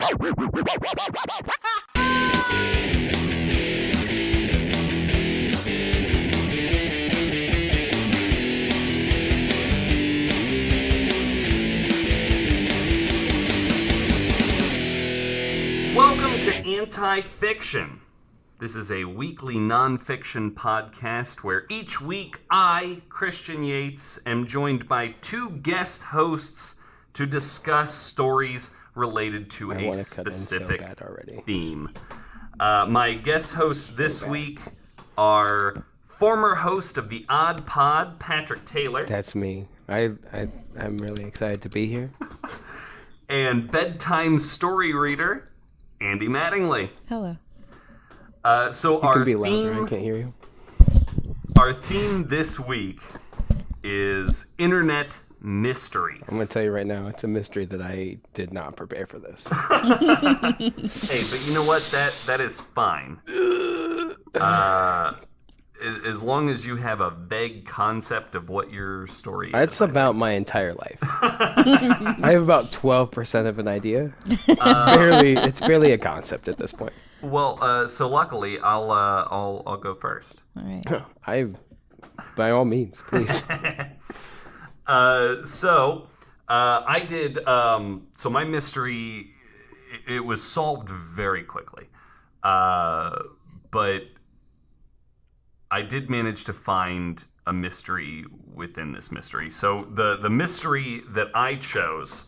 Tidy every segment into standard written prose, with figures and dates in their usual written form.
Welcome to Anti-Fiction. This is a weekly nonfiction podcast where each week I, Christian Yates, am joined by two guest hosts to discuss stories related to a specific theme. My guest hosts this week are former host of the Odd Pod, Patrick Taylor. That's me. I'm really excited to be here. And bedtime story reader, Andy Mattingly. Hello. So you can be louder, I can't hear you. Our theme this week is internet mysteries. I'm going to tell you right now, it's a mystery that I did not prepare for this. Hey, but you know what? That is fine. As long as you have a vague concept of what your story is. That's about my entire life. I have about 12% of an idea. It's barely a concept at this point. Well, so luckily, I'll go first. All right. By all means, please. I did. So my mystery, it was solved very quickly, but I did manage to find a mystery within this mystery. So the mystery that I chose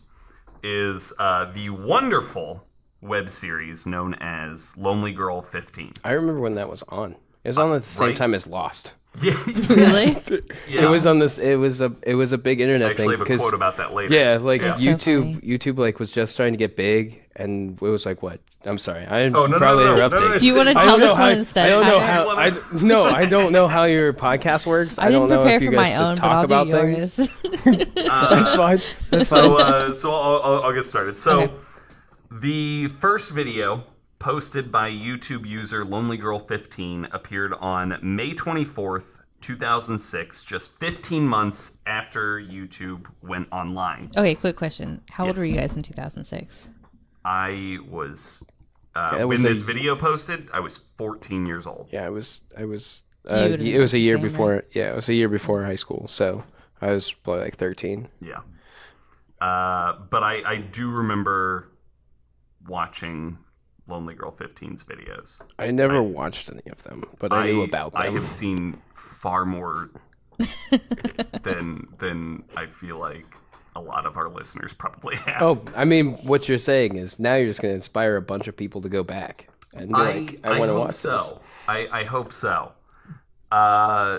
is the wonderful web series known as Lonely Girl 15. I remember when that was on. It was on at the same time as Lost. Yeah. Really? Yeah. It was on this. It was a big internet thing. I actually have a quote about that later. Yeah, YouTube like was just starting to get big, and it was like what? I'm sorry, I'm probably interrupting. Do you want to tell this one instead? I don't know how. I don't know how your podcast works. I didn't don't know prepare if you for guys my just own, talk but I'll about do yours. things. That's fine. That's fine. So I'll get started. So the first video posted by YouTube user Lonely Girl 15 appeared on May 24th, 2006, just 15 months after YouTube went online. Okay, quick question. How old were you guys in 2006? I was when this video posted, I was 14 years old. Yeah, it was a year before. Right? Yeah, it was a year before high school, so I was probably like 13. Yeah. But I do remember watching Lonely Girl 15's videos. I never watched any of them, but I knew about them. I have seen far more than I feel like a lot of our listeners probably have. Oh, I mean, what you're saying is now you're just going to inspire a bunch of people to go back and be I want to watch this. I hope so.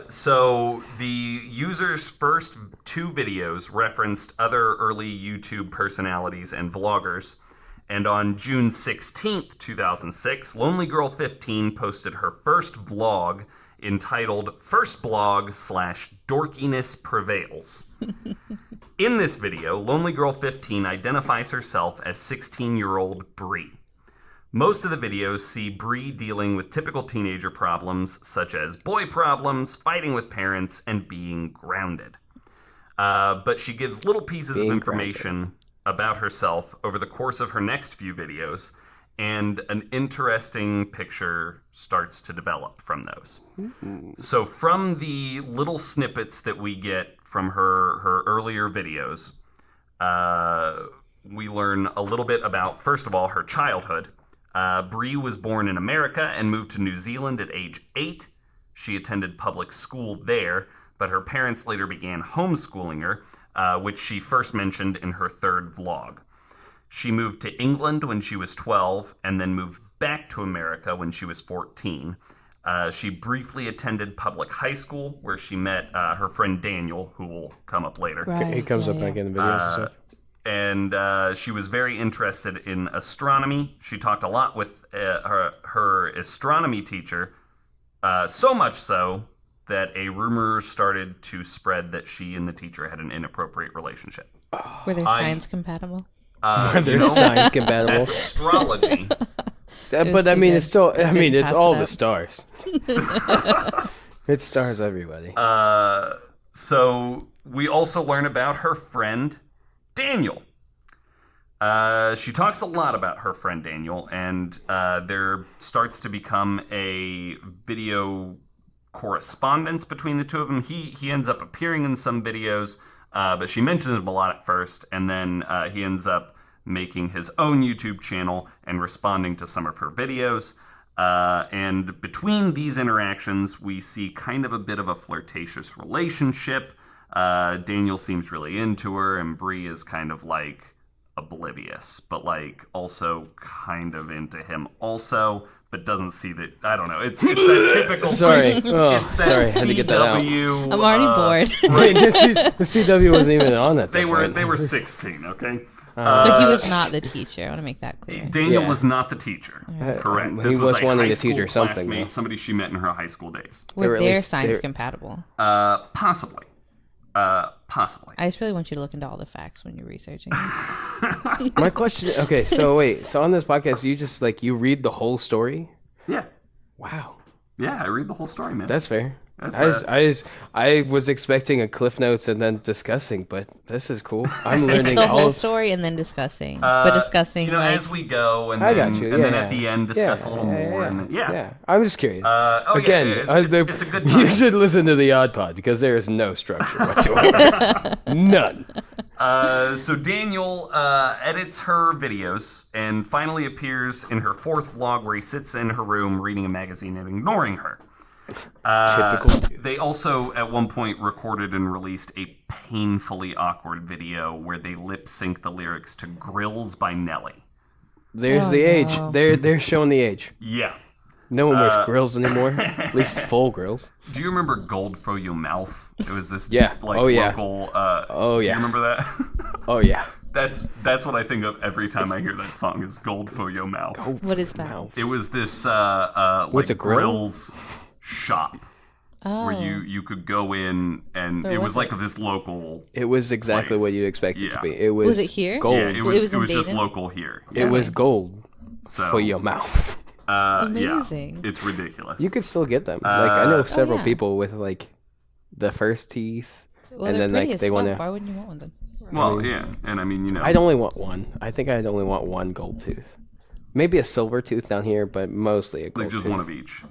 So the user's first two videos referenced other early YouTube personalities and vloggers. And on June 16th, 2006, Lonely Girl 15 posted her first vlog entitled First Blog / Dorkiness Prevails. In this video, Lonely Girl 15 identifies herself as 16-year-old Bree. Most of the videos see Bree dealing with typical teenager problems such as boy problems, fighting with parents, and being grounded. But she gives little pieces of information about herself over the course of her next few videos, and an interesting picture starts to develop from those. Mm-hmm. So from the little snippets that we get from her earlier videos, we learn a little bit about, first of all, her childhood. Bree was born in America and moved to New Zealand at age 8. She attended public school there, but her parents later began homeschooling her, which she first mentioned in her third vlog. She moved to England when she was 12 and then moved back to America when she was 14. She briefly attended public high school where she met her friend Daniel, who will come up later. Right. He comes up back in the videos and stuff. And she was very interested in astronomy. She talked a lot with her astronomy teacher, so much so that a rumor started to spread that she and the teacher had an inappropriate relationship. Were they science compatible? Are they science compatible? That's astrology. But I mean, it's still. I mean, it's all the stars. It stars everybody. So we also learn about her friend Daniel. She talks a lot about her friend Daniel, and there starts to become a video correspondence between the two of them. He ends up appearing in some videos, but she mentions him a lot at first, and then he ends up making his own YouTube channel and responding to some of her videos. And between these interactions, we see kind of a bit of a flirtatious relationship. Daniel seems really into her, and Bree is kind of like oblivious, but like also kind of into him also, but doesn't see that. I don't know. It's that typical. Sorry. It's that sorry. I had to get that out. CW. I'm already bored. Wait, the CW wasn't even on at that They point. were 16. Okay. So he was not the teacher. I want to make that clear. Daniel Yeah. was not the teacher. Correct. He This was a wanting high to teach school her something, classmate, though. somebody she met in her high school days. They were Were at their least- signs they're- compatible? Possibly. Possibly. I just really want you to look into all the facts when you're researching this. My question. Okay, so wait. So on this podcast, you just you read the whole story? Yeah. Wow, Yeah, I read the whole story, man. that's fair. That's, I was expecting a cliff notes and then discussing, but this is cool. I'm learning It's the all. whole story and then discussing. But discussing, as we go, and I then, got you. and Yeah, then at the end discuss a little more. Yeah, And then, yeah. I'm just curious. Again, it's a good time. You should listen to the Odd Pod because there is no structure whatsoever. None. So Daniel edits her videos and finally appears in her fourth vlog where he sits in her room reading a magazine and ignoring her. Typical. They also, at one point, recorded and released a painfully awkward video where they lip sync the lyrics to "Grills" by Nelly. There's the age. They're showing the age. Yeah. No one wears grills anymore. At least full grills. Do you remember "Gold for Your Mouth"? It was this Oh, yeah. local. Oh, Do yeah. you remember that? Oh yeah. That's what I think of every time I hear that song. Is "Gold for Your Mouth." what is that? Wow. It was this What's a grill? grills shop where you could go in, and Where it was was like it? this local. It was exactly Place. what you expect it to Yeah. be. It was. Was it here? Gold. Yeah, it was was in just Dayton? local here. It was gold So for your mouth. Amazing. Yeah, it's ridiculous. You could still get them. I know several yeah. people with the first teeth, Well, and they're then pretty as they fuck. want to. Why wouldn't you want one then? Well, yeah, and I mean, I'd only want one. I think I'd only want one gold tooth. Maybe a silver tooth down here, but mostly a gold like just tooth. one of each.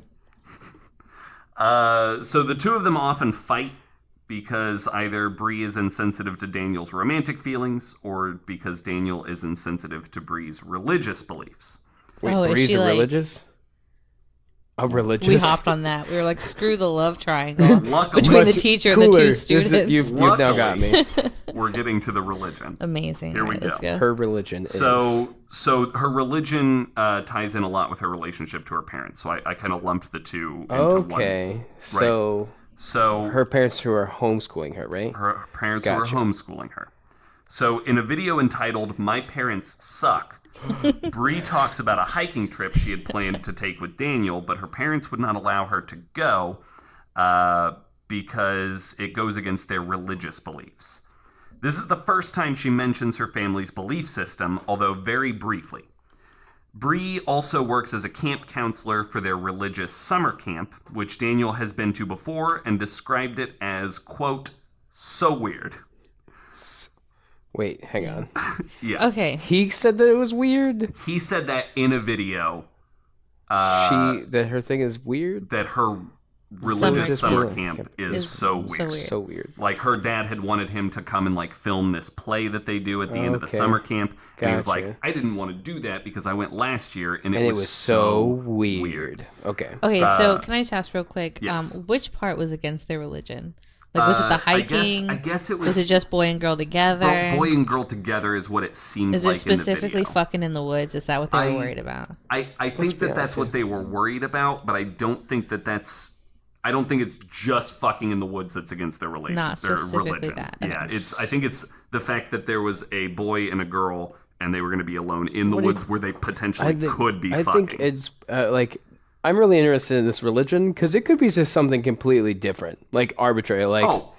So the two of them often fight because either Bree is insensitive to Daniel's romantic feelings, or because Daniel is insensitive to Bree's religious beliefs. Wait, Oh, is Bree's she, a like- religious? A religious? We hopped on that. We were like, screw the love triangle Luckily, between the teacher and the Cooler. two This is- students. You've now got me. we're getting to the religion. Amazing. Here we Alright, let's go. go. Her religion is. So her religion ties in a lot with her relationship to her parents. So I kind of lumped the two into one. Okay. So So her parents who are homeschooling her, right? her parents Gotcha. were homeschooling her. So in a video entitled "My Parents Suck," Bree talks about a hiking trip she had planned to take with Daniel, but her parents would not allow her to go because it goes against their religious beliefs. This is the first time she mentions her family's belief system, although very briefly. Bree also works as a camp counselor for their religious summer camp, which Daniel has been to before and described it as, quote, so weird. Wait, hang on. Yeah. Okay. He said that it was weird. He said that in a video That her thing is weird. that her religious Summer summer camp camp is so weird. So weird. Like her dad had wanted him to come and like film this play that they do at the end of the Okay. summer camp. And he was Gotcha. like, I didn't want to do that because I went last year and And it it was so weird. Okay. Okay, so can I just ask real quick? yes. Which part was against their religion? Like, was it the hiking? I guess it was. Was it just boy and girl together? boy and girl together is what it seemed Is like it specifically in the video. fucking in the woods? Is that what they were worried about? I think that that's what they were worried about, but I don't think that that's. I don't think it's just fucking in the woods that's against their religion. Not their specifically religion. that. Yeah, Okay. I think it's the fact that there was a boy and a girl, and they were going to be alone in the woods where they potentially could be I fucking. think it's I'm really interested in this religion because it could be just something completely different, like arbitrary. Like, Oh,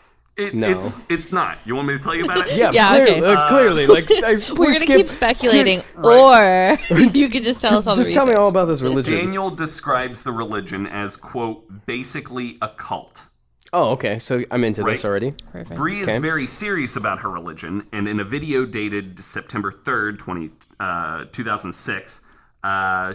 No. it's not. You want me to tell you about it? yeah, Yeah, clearly, okay. clearly. Like, We're gonna keep speculating, or you can just tell us all the Just tell me research. all about this religion. Daniel describes the religion as, quote, basically a cult. Oh, okay. So I'm into this Right. already. Perfect. Bree is Okay. very serious about her religion, and in a video dated September 3rd, 2006,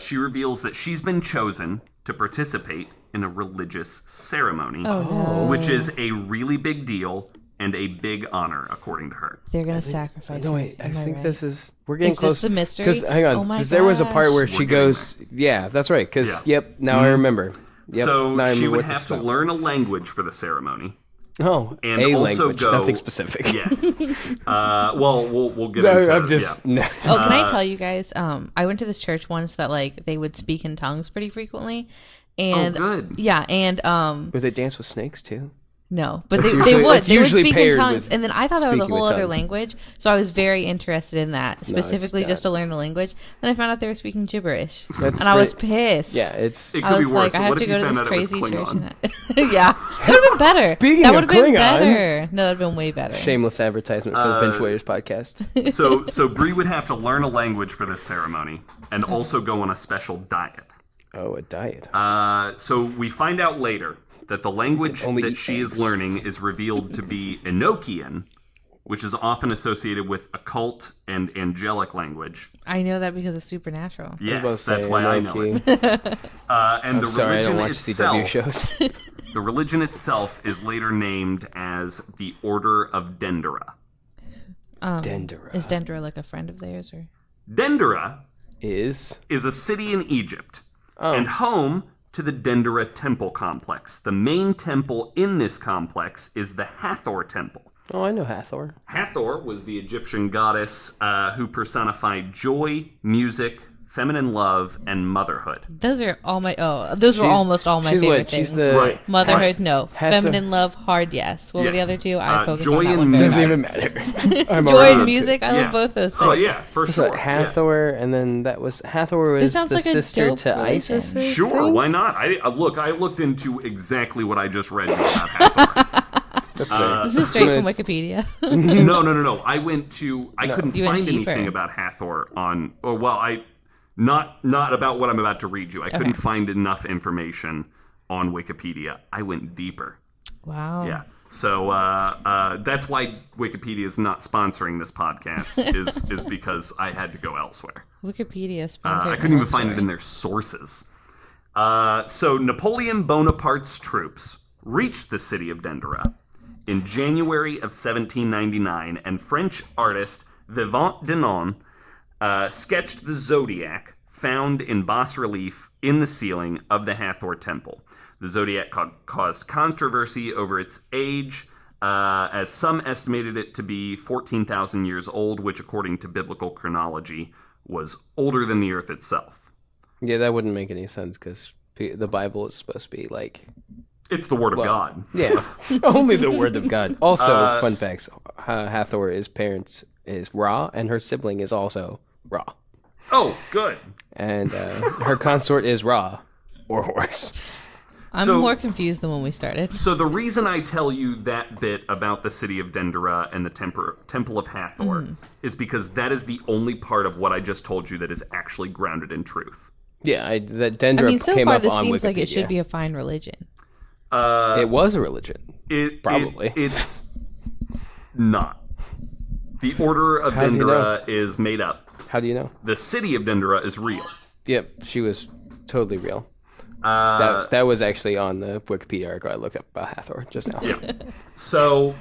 she reveals that she's been chosen to participate in a religious ceremony, Oh, no. which is a really big deal and a big honor, according to her. They're going to sacrifice No, her. wait. I Am think right? this is. We're getting Is close. this the mystery? Because hang on, Oh my because there was a part where gosh. she We're getting goes. Yeah, that's right. Because Yeah. now I remember. Yep, So now I she remember would what this have is to about. learn a language for the ceremony. Oh, And a also language, go, nothing specific. Yes. Well, we'll get No, into I'm just. yeah. No. Oh, can I tell you guys? I went to this church once that like they would speak in tongues pretty frequently, and good. yeah, and Would they dance with snakes too? no, but That's they usually- would that's they would usually speak in paired tongues, with and then I thought that was a speaking whole with other tongues. language, so I was very interested in that specifically not. just to learn the language. Then I found out they were speaking gibberish, That's and I was great. pissed. Yeah, it's. It I could was be worse. like, So I have what to if go you to this found out it was crazy church. Klingon? Yeah, that would have been better. Speaking that of would have been Klingon- better. No, that would have been way better. Shameless advertisement for the Bench Warriors podcast. So Bree would have to learn a language for this ceremony and also go on a special diet. Oh, a diet. So we find out later that the language only that eat she is eggs. learning is revealed to be Enochian, which is often associated with occult and angelic language. I know that because of Supernatural. Yes, that's why I know it. And the Sorry, I religion don't watch CW itself, shows. the religion itself is later named as the Order of Dendera. Dendera Is Dendra like a friend of theirs, or Dendera is. is a city in Egypt and home to the Dendera temple complex. The main temple in this complex is the Hathor temple. Oh, I know Hathor. Hathor was the Egyptian goddess who personified joy, music, feminine love, and motherhood. those are all my those were almost all my she's favorite what? things. She's the Right. Motherhood, no. Hathor- Feminine love, hard, yes. What were the Yes. other two? I focused joy on that and one very Doesn't much. even matter. I'm Joy already and into music, it. I love both those things. Oh yeah, for So sure. Hathor, and then that was Hathor was sounds the like a sister dope to religion. Isis. I Yeah. Sure, think? why not? I looked into exactly what I just read about Hathor. That's fair. This is straight from Wikipedia. No. I went to. I couldn't You went find anything deeper. about Hathor on. Or well, not about what I'm about to read you. I couldn't find enough information on Wikipedia. I went deeper. Wow. Yeah. So that's why Wikipedia is not sponsoring this podcast. is because I had to go elsewhere. Wikipedia sponsored. I couldn't even the find it story. in their sources. So Napoleon Bonaparte's troops reached the city of Dendera in January of 1799, and French artist Vivant Denon sketched the zodiac found in bas-relief in the ceiling of the Hathor temple. The zodiac caused controversy over its age, as some estimated it to be 14,000 years old, which according to biblical chronology was older than the earth itself. Yeah, that wouldn't make any sense because the Bible is supposed to be like. It's the word of God. Yeah, only the word of God. Also, fun facts: Hathor's parents is Ra, and her sibling is also Ra, Oh, good. and her consort is Ra, or horse. I'm So- more confused than when we started. So the reason I tell you that bit about the city of Dendera and the temple of Hathor is because that is the only part of what I just told you that is actually grounded in truth. Yeah, that Dendra I mean, so came far up this on seems like it Wikipedia. should be a fine religion. It was a religion. Probably. It's not. The Order of How do you Dendera is made up. How do you know? The city of Dendera is real. Yep, she was totally real. That was actually on the Wikipedia article I looked up about Hathor just now. So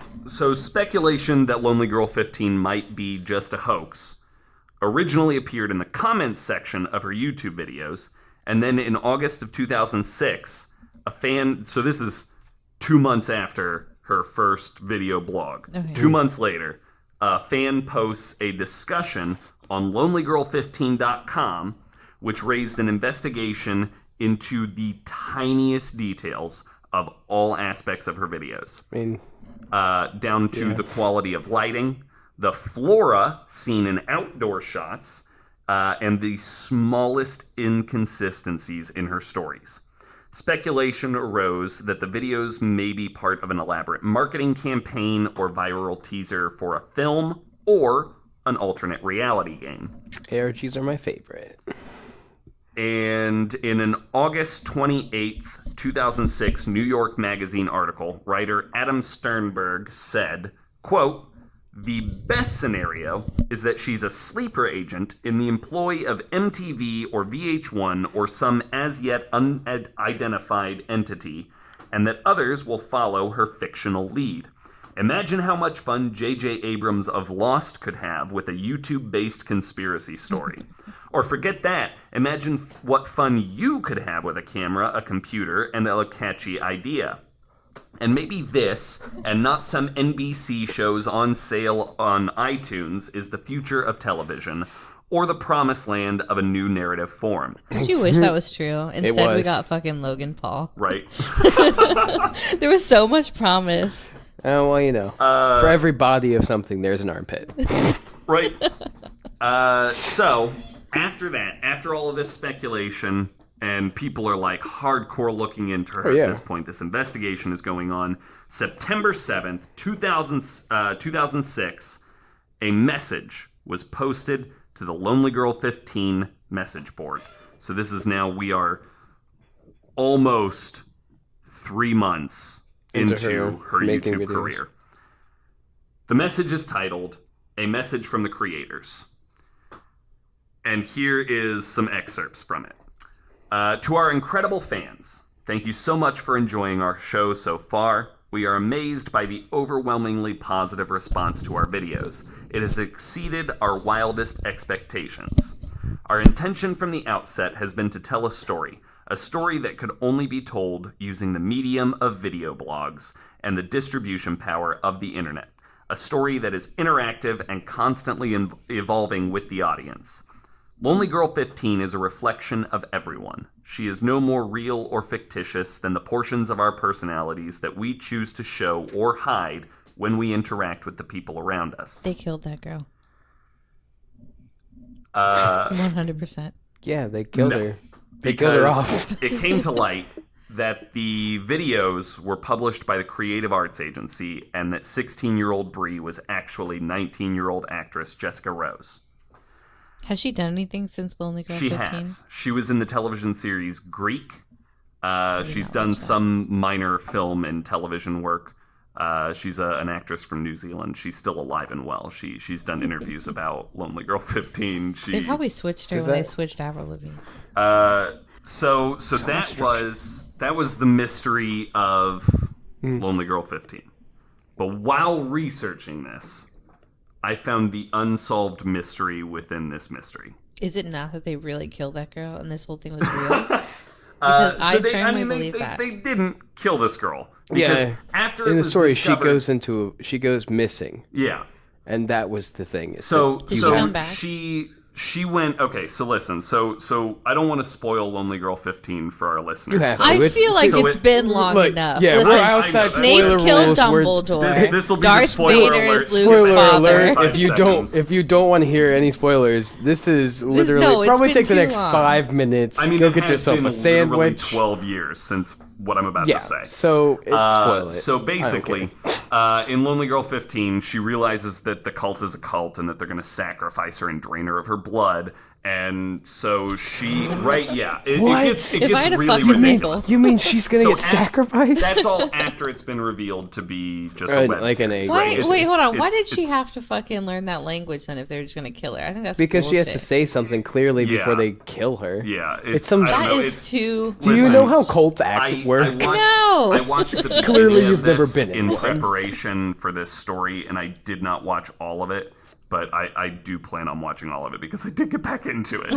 speculation that Lonely Girl 15 might be just a hoax originally appeared in the comments section of her YouTube videos, and then in August of 2006, a fan... So this is 2 months after her first video blog. Okay. 2 months later, a fan posts a discussion on lonelygirl15.com, which raised an investigation into the tiniest details of all aspects of her videos, I mean, down to the quality of lighting, the flora seen in outdoor shots, and the smallest inconsistencies in her stories. Speculation arose that the videos may be part of an elaborate marketing campaign or viral teaser for a film or an alternate reality game. ARGs are my favorite. And in an August 28th, 2006 New York Magazine article, writer Adam Sternberg said, quote, "The best scenario is that she's a sleeper agent in the employ of MTV or VH1 or some as yet unidentified entity, and that others will follow her fictional lead. Imagine how much fun J.J. Abrams of Lost could have with a YouTube-based conspiracy story. Or forget that, imagine what fun you could have with a camera, a computer, and a catchy idea. And maybe this, and not some NBC shows on sale on iTunes, is the future of television, or the promised land of a new narrative form." Did you wish that was true? Instead, we was. got fucking Logan Paul. Right? There was so much promise. Oh, well, you know. For every body of something, there's an armpit. Right. So, after that, after all of this speculation, and people are like hardcore looking into her at this point, this investigation is going on. September 7th, 2006, a message was posted to the Lonely Girl 15 message board. So this is now, we are almost 3 months into her YouTube videos. career. The message is titled, "A Message from the Creators." And here is some excerpts from it. "To our incredible fans, thank you so much for enjoying our show so far. We are amazed by the overwhelmingly positive response to our videos. It has exceeded our wildest expectations. Our intention from the outset has been to tell a story that could only be told using the medium of video blogs and the distribution power of the internet. A story that is interactive and constantly evolving with the audience. Lonely Girl 15 is a reflection of everyone. She is no more real or fictitious than the portions of our personalities that we choose to show or hide when we interact with the people around us." They killed that girl. 100%. Yeah, they killed her. They killed her off. It came to light that the videos were published by the Creative Arts Agency and that 16-year-old Bree was actually 19-year-old actress Jessica Rose. Has she done anything since Lonely Girl 15? She has. She was in the television series Greek. She's done some minor film and television work. She's an actress from New Zealand. She's still alive and well. She's done interviews about Lonely Girl 15. They probably switched her when they switched Avril Lavigne. So that was the mystery of Lonely Girl 15. But while researching this, I found the unsolved mystery within this mystery. Is it not that they really killed that girl and this whole thing was real? Because I firmly believe that. They didn't kill this girl. Because after in it the was story, discovered, she goes missing. Yeah. And that was the thing. Did she come back? She went, okay, so listen, so I don't want to spoil Lonely Girl 15 for our listeners. You have to. I feel like it's been long look, enough. yeah, Listen, we're outside Snape spoiler killed rules. Dumbledore. This will be Darth the spoiler Vader alert. is Luke's Spoiler father. alert! If you don't want to hear any spoilers, this is literally no, it's probably been take the too next long. 5 minutes. I mean, go it get has yourself been a literally sandwich. 12 years since what I'm about to say. So spoil it. So basically, in Lonely Girl 15, she realizes that the cult is a cult and that they're going to sacrifice her and drain her of her blood. And so she, it gets If I had a really fucking ridiculous. You mean she's gonna get sacrificed? That's all after it's been revealed to be just a web like an series. egg. Why, Right. wait, hold on. Why did It's- she have to fucking learn that language then if they're just going to kill her? I think that's because she has bullshit. to say something clearly Yeah. before they kill her. Yeah, It's some- I don't That know, is too... Do you Listen, know how cults act work? No! I watched the beginning Clearly of you've never this been in one. preparation for this story, and I did not watch all of it. But I do plan on watching all of it because I did get back into it.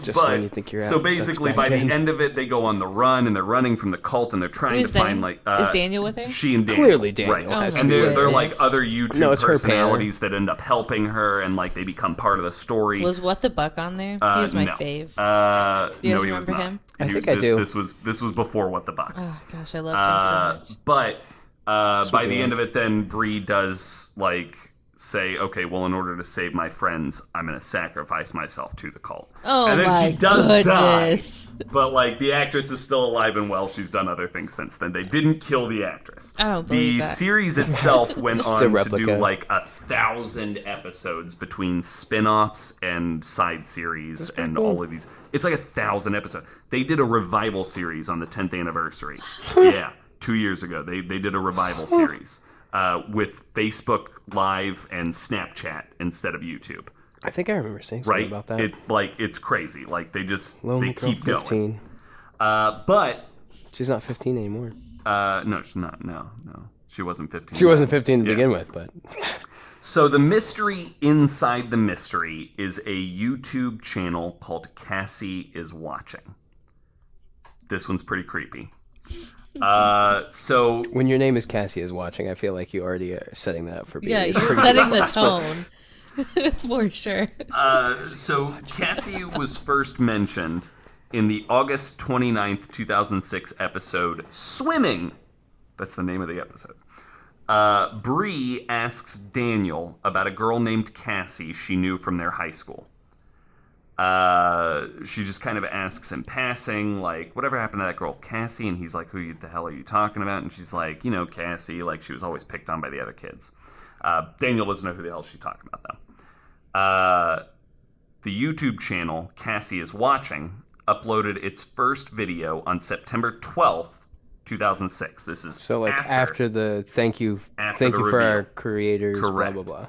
Just when you think you're out, so it sucks basically, back by in. the end of it, they go on the run and they're running from the cult and they're trying Who's to find them? Is Daniel with her? She and Daniel. Clearly Daniel right? has to and be they're with like this. other YouTube No, it's her personalities that end up helping her and like they become part of the story. Was What the Buck on there? He was my no. fave. Do you no, guys he was remember not. him? I think this, I do. This was before What the Buck. Oh, gosh, I loved him so much. But by the Sweet end of it, then Bree does like say, okay, well, in order to save my friends, I'm going to sacrifice myself to the cult. Oh, and then my she does goodness. die. But, like, the actress is still alive and well. She's done other things since then. They didn't kill the actress. I don't believe the that. series itself went Just a on to replica. do, like, 1,000 episodes between spin-offs and side series and all of these. It's like 1,000 episodes. They did a revival series on the 10th anniversary. Yeah, 2 years ago. They did a revival series. With Facebook Live and Snapchat instead of YouTube. I think I remember saying something about that. It's crazy. Like, they Lonely Girl keep 15. going. But She's not 15 anymore. no, she's not. No. She wasn't 15. She wasn't 15 to begin with, but... So the mystery inside the mystery is a YouTube channel called Cassie is Watching. This one's pretty creepy. So When your name is Cassie is Watching, I feel like you already are setting that up for being... Yeah, you're setting the tone. For sure. So Cassie was first mentioned in the August 29th, 2006 episode, Swimming. That's the name of the episode. Bree asks Daniel about a girl named Cassie she knew from their high school. She just kind of asks in passing, like, whatever happened to that girl, Cassie? And he's like, who the hell are you talking about? And she's like, Cassie, like, she was always picked on by the other kids. Daniel doesn't know who the hell she's talking about, though. The YouTube channel, Cassie is Watching, uploaded its first video on September 12th, 2006. This is So, like, after the thank you for our creators, Correct. blah, blah, blah.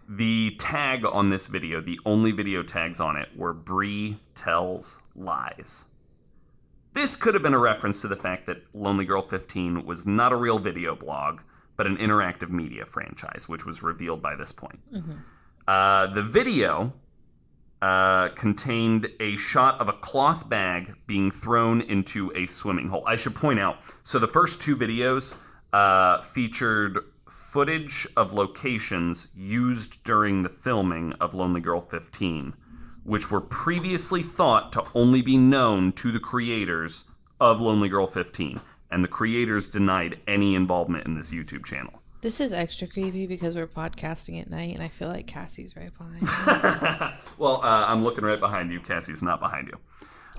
The tag on this video, the only video tags on it, were Bree tells lies. This could have been a reference to the fact that Lonely Girl 15 was not a real video blog, but an interactive media franchise, which was revealed by this point. Mm-hmm. The video contained a shot of a cloth bag being thrown into a swimming hole. I should point out, so the first two videos featured footage of locations used during the filming of Lonely Girl 15, which were previously thought to only be known to the creators of Lonely Girl 15, and the creators denied any involvement in this YouTube channel. This is extra creepy because we're podcasting at night, and I feel like Cassie's right behind me. Well, I'm looking right behind you. Cassie's not behind you.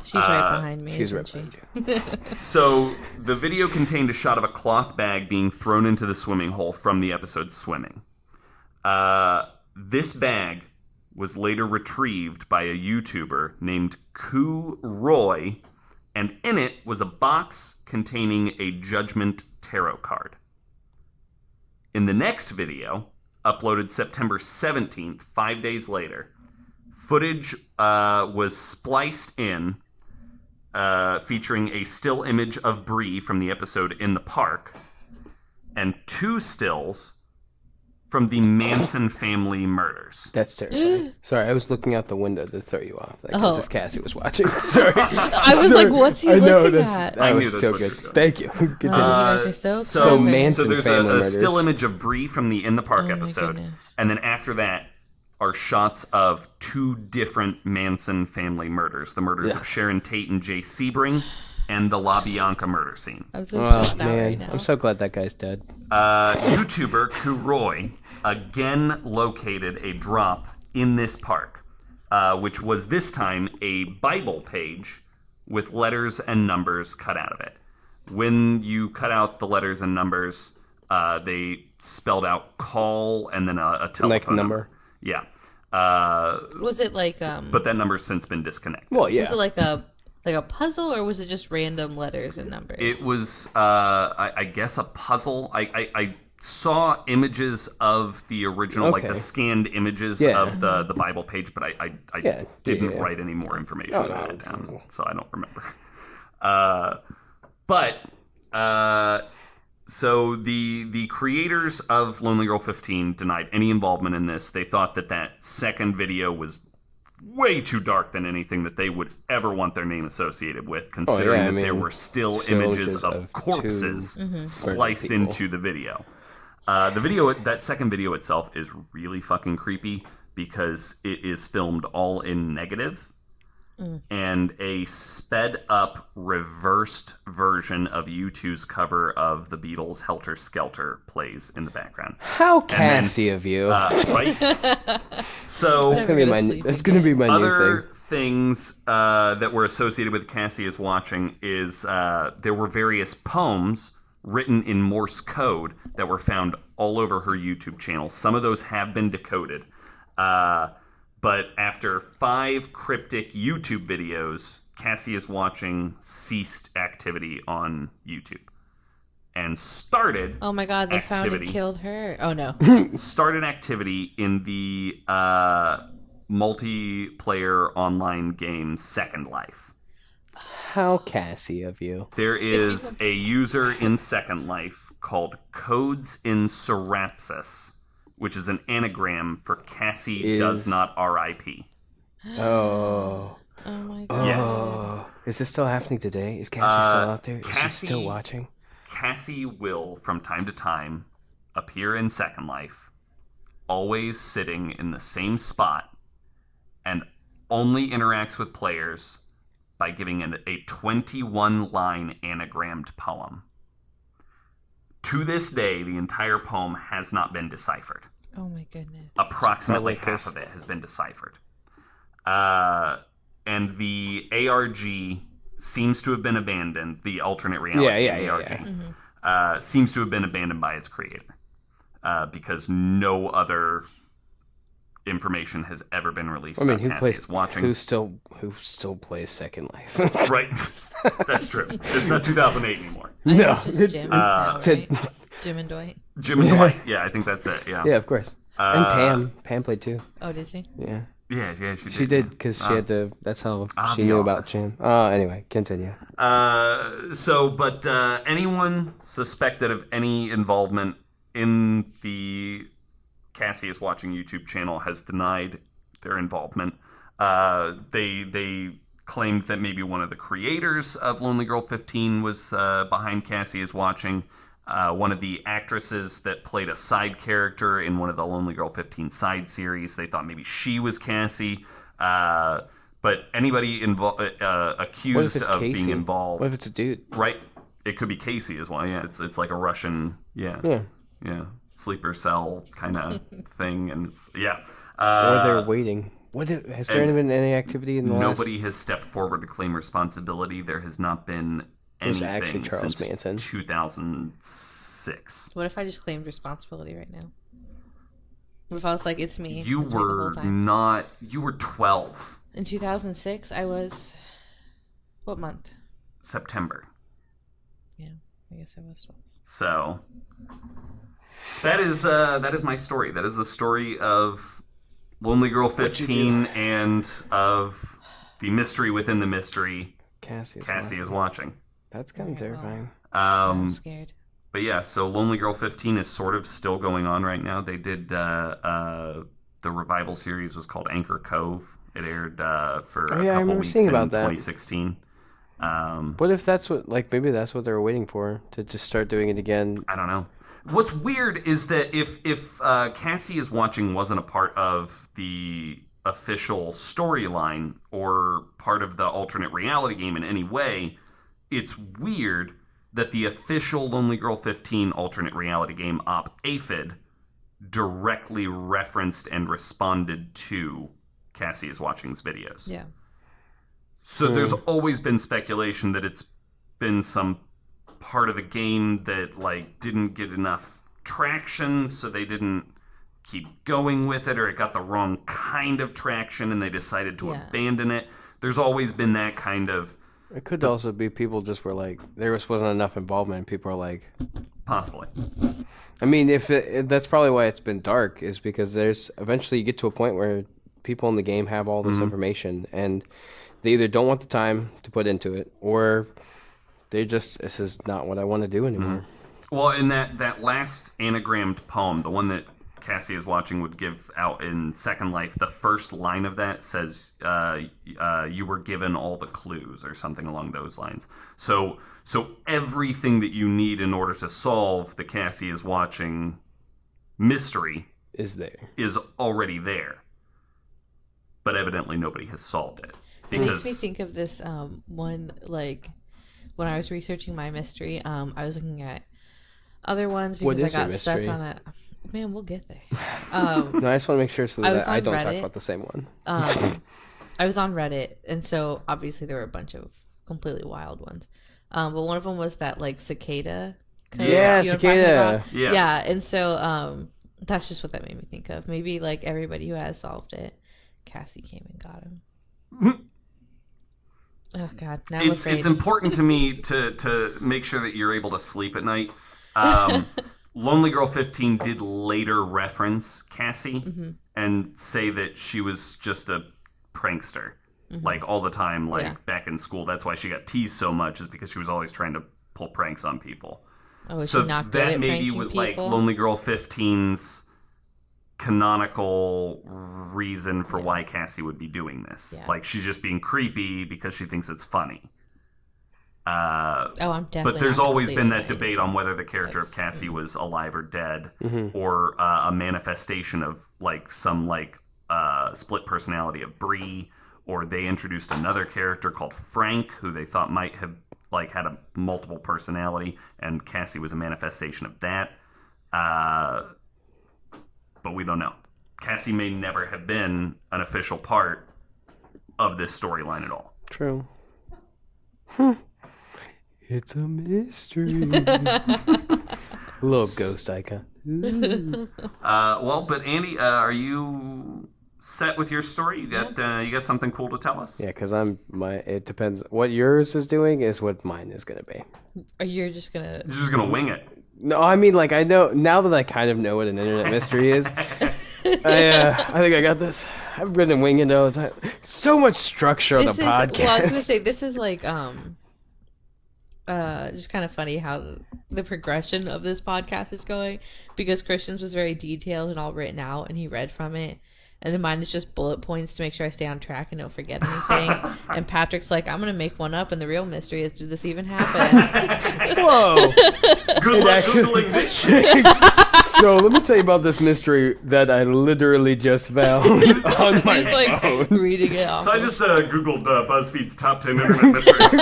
She's right behind me, She's isn't right she? behind you. So, the video contained a shot of a cloth bag being thrown into the swimming hole from the episode Swimming. This bag was later retrieved by a YouTuber named Ku Roy, and in it was a box containing a Judgment Tarot card. In the next video, uploaded September 17th, 5 days later, footage was spliced in featuring a still image of Bree from the episode In the Park, and two stills from the Manson family murders. That's terrifying. Sorry, I was looking out the window to throw you off, like, as if Cassie was watching. Sorry. I was like, what's he looking at? I I knew was that's so what good. you were doing. Thank you. Continue. You guys are so So clever. Manson So there's family a murders. still image of Bree from the In the Park my episode, goodness. and then after that are shots of two different Manson family murders: the murders of Sharon Tate and Jay Sebring, and the La Bianca murder scene. I'm so Oh, stressed out man. right now. I'm so glad that guy's dead. YouTuber Kuroy again located a drop in this park, which was this time a Bible page with letters and numbers cut out of it. When you cut out the letters and numbers, they spelled out call and then a telephone Like number? Yeah. Was it like But that number's since been disconnected. Well, yeah. was it like a puzzle, or was it just random letters and numbers? It was, I guess, a puzzle. I saw images of the original, like the scanned images of the Bible page, but I didn't write any more information about it down, so I don't remember. So the creators of Lonely Girl 15 denied any involvement in this. They thought that second video was way too dark than anything that they would ever want their name associated with, considering that there were still images of corpses spliced into the video. That second video itself is really fucking creepy because it is filmed all in negative. and a sped-up, reversed version of U2's cover of the Beatles' Helter Skelter plays in the background. How Cassie of you. Right? So That's gonna be my new other thing. things that were associated with Cassie is Watching is there were various poems written in Morse code that were found all over her YouTube channel. Some of those have been decoded. But after 5 cryptic YouTube videos, Cassie is Watching ceased activity on YouTube and started. Oh my God! They found and killed her. Oh no! Started activity in the multiplayer online game Second Life. How Cassie of you. There is a user in Second Life called Codes in Serapsis, which is an anagram for Cassie does not RIP. Oh. Oh my God. Yes. Is this still happening today? Is Cassie still out there? Is she still watching? Cassie will, from time to time, appear in Second Life, always sitting in the same spot, and only interacts with players by giving a 21-line anagrammed poem. To this day, the entire poem has not been deciphered. Oh my goodness. Approximately half of it has been deciphered. And the ARG seems to have been abandoned. The alternate reality ARG Mm-hmm. Seems to have been abandoned by its creator because no other information has ever been released. I mean, who still plays Second Life? Right, that's true. It's not 2008 anymore. No, it's just Jim. Right? Jim and Dwight. Jim and Dwight. Yeah, I think that's it. Yeah. Yeah, of course. And Pam played too. Oh, did she? Yeah. Yeah, she did. She did because she had to. That's how she knew about Jim. Anyway, continue. But anyone suspected of any involvement in the Cassie is Watching YouTube channel has denied their involvement. They claimed that maybe one of the creators of Lonely Girl 15 was behind Cassie is Watching. One of the actresses that played a side character in one of the Lonely Girl 15 side series, they thought maybe she was Cassie. But anybody accused of being involved... What if it's a dude? Right. It could be Casey as well, yeah. It's like a Russian, yeah, sleeper cell kind of thing, and it's, or they're waiting. Has there been any activity in the last... Nobody has stepped forward to claim responsibility. There has not been anything Charles since Manson. 2006. What if I just claimed responsibility right now? What if I was like, it's me? You It's me the whole were time? not... You were 12. In 2006, I was... What month? September. Yeah, I guess I was 12. So... That is my story. That is the story of Lonely Girl 15 and of the mystery within the mystery. Cassie is watching. That's kind of terrifying. I'm scared. But yeah, so Lonely Girl 15 is sort of still going on right now. They did the revival series was called Anchor Cove. It aired for a couple weeks in 2016. What if that's maybe that's what they were waiting for, to just start doing it again? I don't know. What's weird is that if Cassie is Watching wasn't a part of the official storyline or part of the alternate reality game in any way, it's weird that the official Lonely Girl 15 alternate reality game Op Aphid directly referenced and responded to Cassie is Watching's videos. Yeah. So there's always been speculation that it's been some part of the game that didn't get enough traction, so they didn't keep going with it, or it got the wrong kind of traction and they decided to abandon it. There's always been that kind of... It could also be people just were like, there wasn't enough involvement. People are like... Possibly. I mean, that's probably why it's been dark, is because eventually you get to a point where people in the game have all this information, and they either don't want the time to put into it, or... this is not what I want to do anymore. Well, in that last anagrammed poem, the one that Cassie is Watching would give out in Second Life, the first line of that says, you were given all the clues, or something along those lines. So everything that you need in order to solve the Cassie is Watching mystery is there. Is already there. but evidently nobody has solved it. It makes me think of this one, like, when I was researching my mystery, I was looking at other ones because I got stuck on it. Man, we'll get there. No, I just want to make sure so that I don't talk about the same one. I was on Reddit, and so obviously there were a bunch of completely wild ones. But one of them was that, like, cicada code. Yeah, cicada. Yeah, and so that's just what that made me think of. Maybe, like, everybody who has solved it, Cassie came and got him. Oh, God. Now I'm afraid. It's important to me to make sure that you're able to sleep at night. Lonely Girl 15 did later reference Cassie and say that she was just a prankster. Like, all the time, like, back in school. That's why she got teased so much, is because she was always trying to pull pranks on people. Oh, was so she not good that at maybe pranking was, people? like, Lonely Girl 15's canonical reason for why Cassie would be doing this. Yeah. Like, she's just being creepy because she thinks it's funny. I'm definitely. But there's always been that debate on whether the character of Cassie was alive or dead, or a manifestation of, like, some, like, split personality of Bree, or they introduced another character called Frank, who they thought might have, like, had a multiple personality, and Cassie was a manifestation of that. But we don't know. Cassie may never have been an official part of this storyline at all. True. It's a mystery. Little ghost icon. Well, but Andy, are you set with your story? You got something cool to tell us? Yeah, because it depends. What yours is doing is what mine is going to be. Or you're just gonna wing it. No, I mean, like, I know now that I kind of know what an internet mystery is. I think I got this. I've been winging it all the time. So much structure on the podcast. Well, I was gonna say this is like just kind of funny how the progression of this podcast is going, because Christian's was very detailed and all written out, and he read from it. And then mine is just bullet points to make sure I stay on track and don't forget anything. And Patrick's like, I'm going to make one up, and the real mystery is, did this even happen? Whoa. Good luck Googling this shit. So let me tell you about this mystery that I literally just found on my phone. Reading it off. So I just Googled BuzzFeed's top 10 internet mysteries.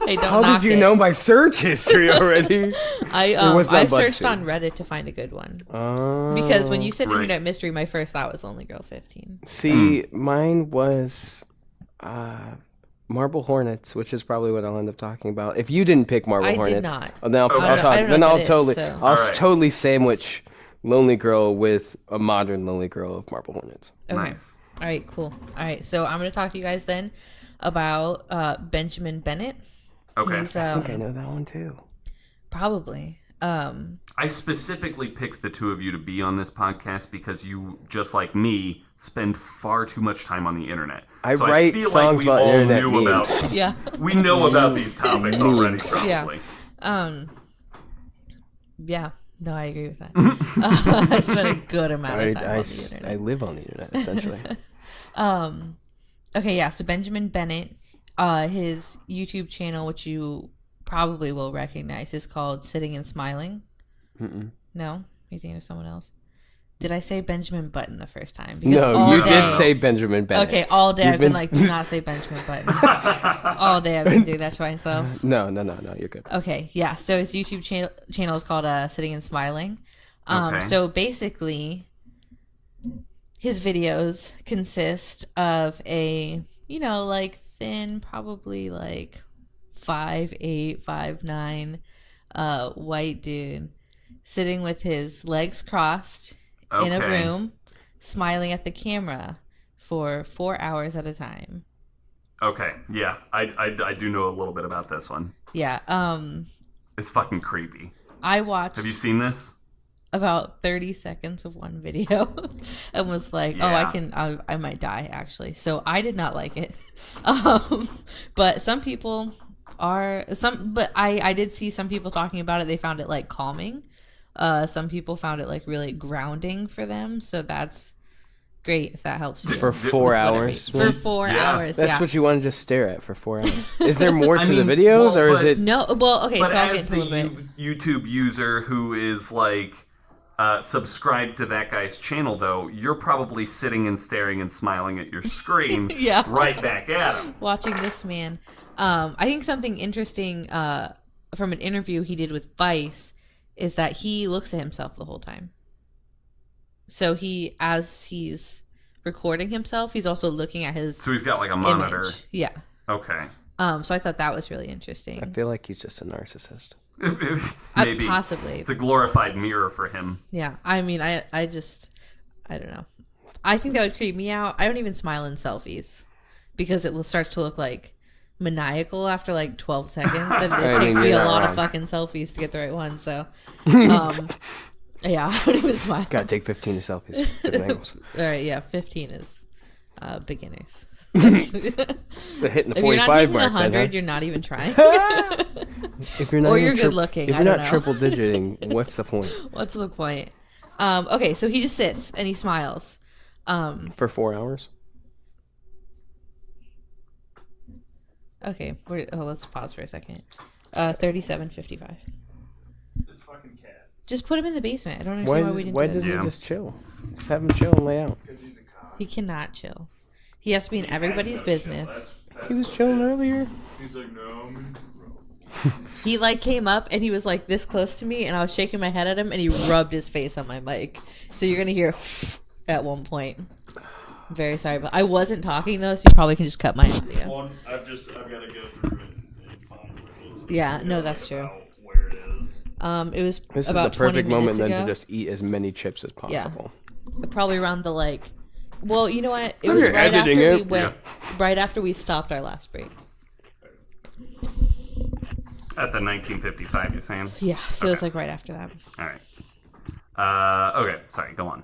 Hey, how did you know my search history already? I searched on Reddit to find a good one. Because when you said internet mystery, my first thought was Lonely Girl 15. See, mine was Marble Hornets, which is probably what I'll end up talking about. If you didn't pick Marble Hornets, did not. Then I'll totally sandwich Lonely Girl with a modern Lonely Girl of Marble Hornets. Okay. Nice. All right, cool. All right, so I'm going to talk to you guys then about Benjamin Bennett. Okay. I think I know that one too. Probably. I specifically picked the two of you to be on this podcast because you, just like me, spend far too much time on the internet. I write songs about internet memes. We know about these topics already, probably. Yeah. No, I agree with that. I spent a good amount of time on the internet. I live on the internet, essentially. Okay, yeah, so Benjamin Bennett, his YouTube channel, which you probably will recognize, is called Sitting and Smiling. Mm-mm. No? You thinking of someone else? Did I say Benjamin Button the first time? Because no, you did say Benjamin Bennett. Okay, all day I've been like, do not say Benjamin Button. All day I've been doing that to myself. No, you're good. Okay, yeah, so his YouTube channel is called Sitting and Smiling. So basically, his videos consist of a, like thin, probably like 5'8", 5'9", white dude sitting with his legs crossed in a room, smiling at the camera for 4 hours at a time. Okay, yeah, I do know a little bit about this one. Yeah, it's fucking creepy. I watched. Have you seen this? About 30 seconds of one video and was like, I might die, actually. So I did not like it. But some people I did see some people talking about it. They found it like calming. Some people found it like really grounding for them. So that's great if that helps you. For 4 hours. For 4 hours. That's what you want to just stare at for 4 hours. Is there more to the videos, or is it? No. Well, okay. But So I'll as get into a little bit. YouTube user who is like subscribe to that guy's channel, though, you're probably sitting and staring and smiling at your screen Yeah. right back at him. Watching this man. I think something interesting from an interview he did with Vice is that he looks at himself the whole time. So as he's recording himself, he's also looking at his So he's got like a monitor. image. Yeah. Okay. So I thought that was really interesting. I feel like he's just a narcissist. Maybe. Possibly. It's a glorified mirror for him. Yeah. I mean, I don't know. I think that would creep me out. I don't even smile in selfies because it starts to look like maniacal after like 12 seconds. It takes me a lot of fucking selfies to get the right one. So, yeah, I don't even smile. Gotta take 15 selfies. Different angles. All right, yeah, 15 is beginners. So hitting the 45 if you're not taking mark, 100, you're not even trying. If you're not or even you're good looking. If I you're don't not know. triple digiting, what's the point? What's the point? Okay, so he just sits and he smiles. For 4 hours? Okay, let's pause for a second. 37.55. This fucking cat. Just put him in the basement. I don't understand why we didn't Why do doesn't that. he just chill? Just have him chill and lay out. Because he's a cock. He cannot chill. He has to be in everybody's business. He was chilling earlier. He's like, no, I'm in trouble. He like came up and he was like this close to me, and I was shaking my head at him, and he rubbed his face on my mic. So you're gonna hear at one point. I'm very sorry, but I wasn't talking though, so you probably can just cut my audio. Well, I've got to go through and find where it is. Yeah, no, that's true. Where it is. It was This about is the perfect 20 moment minutes then ago. to just eat as many chips as possible. Probably around the like. Well, you know what? It When was you're right after editing we it. went. Right after we stopped our last break. At the 1955, you're saying? Yeah, so it was like right after that. All right. Okay, sorry, go on.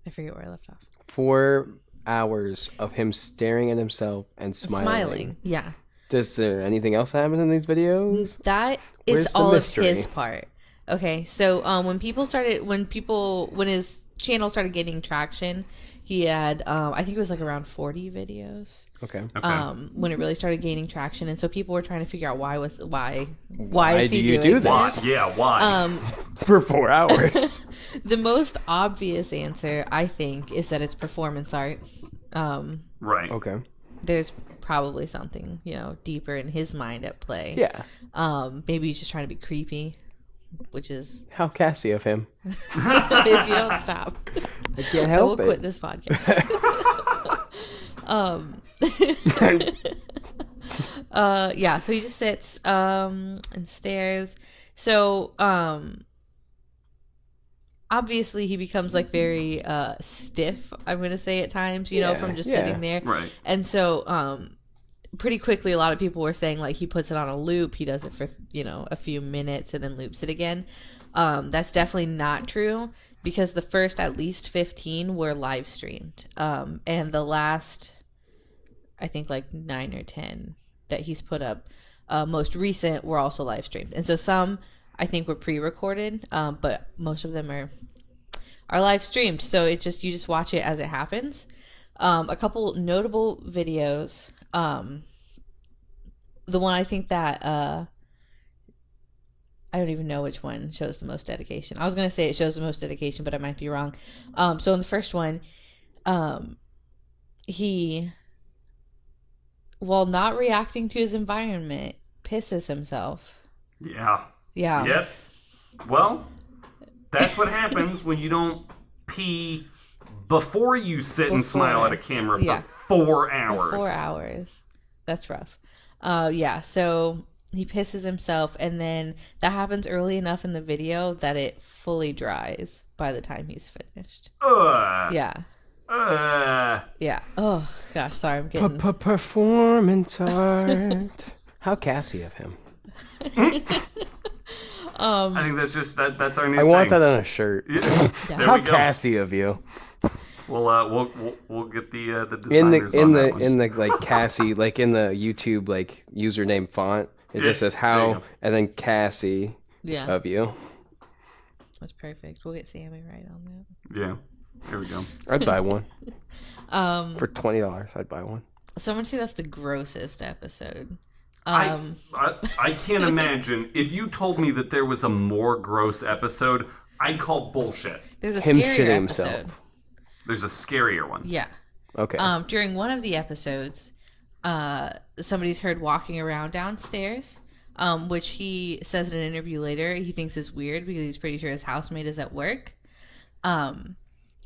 I forget where I left off. 4 hours of him staring at himself and smiling. Yeah. Does there anything else happen in these videos? That Where's is the all mystery? of his part. Okay, so when his channel started getting traction, he had I think it was like around 40 videos. Okay. When it really started gaining traction, and so people were trying to figure out why is he do you doing do this? this? Yeah, why? For 4 hours. The most obvious answer, I think, is that it's performance art. Right. Okay. There's probably something, deeper in his mind at play. Yeah. Maybe he's just trying to be creepy, which is How Cassie of him. if you don't stop, I can't I will help quit it. this podcast. Yeah, so he just sits and stares. So obviously he becomes like very stiff, I'm gonna say at times, from just sitting there. Right. And so pretty quickly a lot of people were saying like he puts it on a loop, he does it for a few minutes and then loops it again. That's definitely not true, because the first at least 15 were live streamed, and the last I think like 9 or 10 that he's put up most recent were also live streamed, and so some I think were pre-recorded, but most of them are live streamed, so you just watch it as it happens. A couple notable videos. The one I think that I don't even know which one shows the most dedication. I was going to say it shows the most dedication, but I might be wrong. So in the first one, he, while not reacting to his environment, pisses himself. Yeah. Yeah. Yep. Well, that's what happens when you don't pee before you sit and smile at a camera for 4 hours. 4 hours. That's rough. Yeah, so he pisses himself, and then that happens early enough in the video that it fully dries by the time he's finished. Yeah. Yeah. Oh, gosh, sorry, I'm getting... Performance art. How Cassie of him. I think that's just that's our new I thing. want that on a shirt. Yeah. There How we go. Cassie of you. We'll get the In designers on that one. the like Cassie, like in the YouTube like username font, it just says there you how go. and then Cassie Yeah, of you. that's perfect. We'll get Sammy right on that. Yeah. There we go. I'd buy one. For $20, I'd buy one. So I'm going to say that's the grossest episode. I can't imagine. If you told me that there was a more gross episode, I'd call bullshit. There's a Him scarier shitting episode. himself. There's a scarier one. Yeah. Okay. During one of the episodes, somebody's heard walking around downstairs, which he says in an interview later he thinks is weird because he's pretty sure his housemate is at work.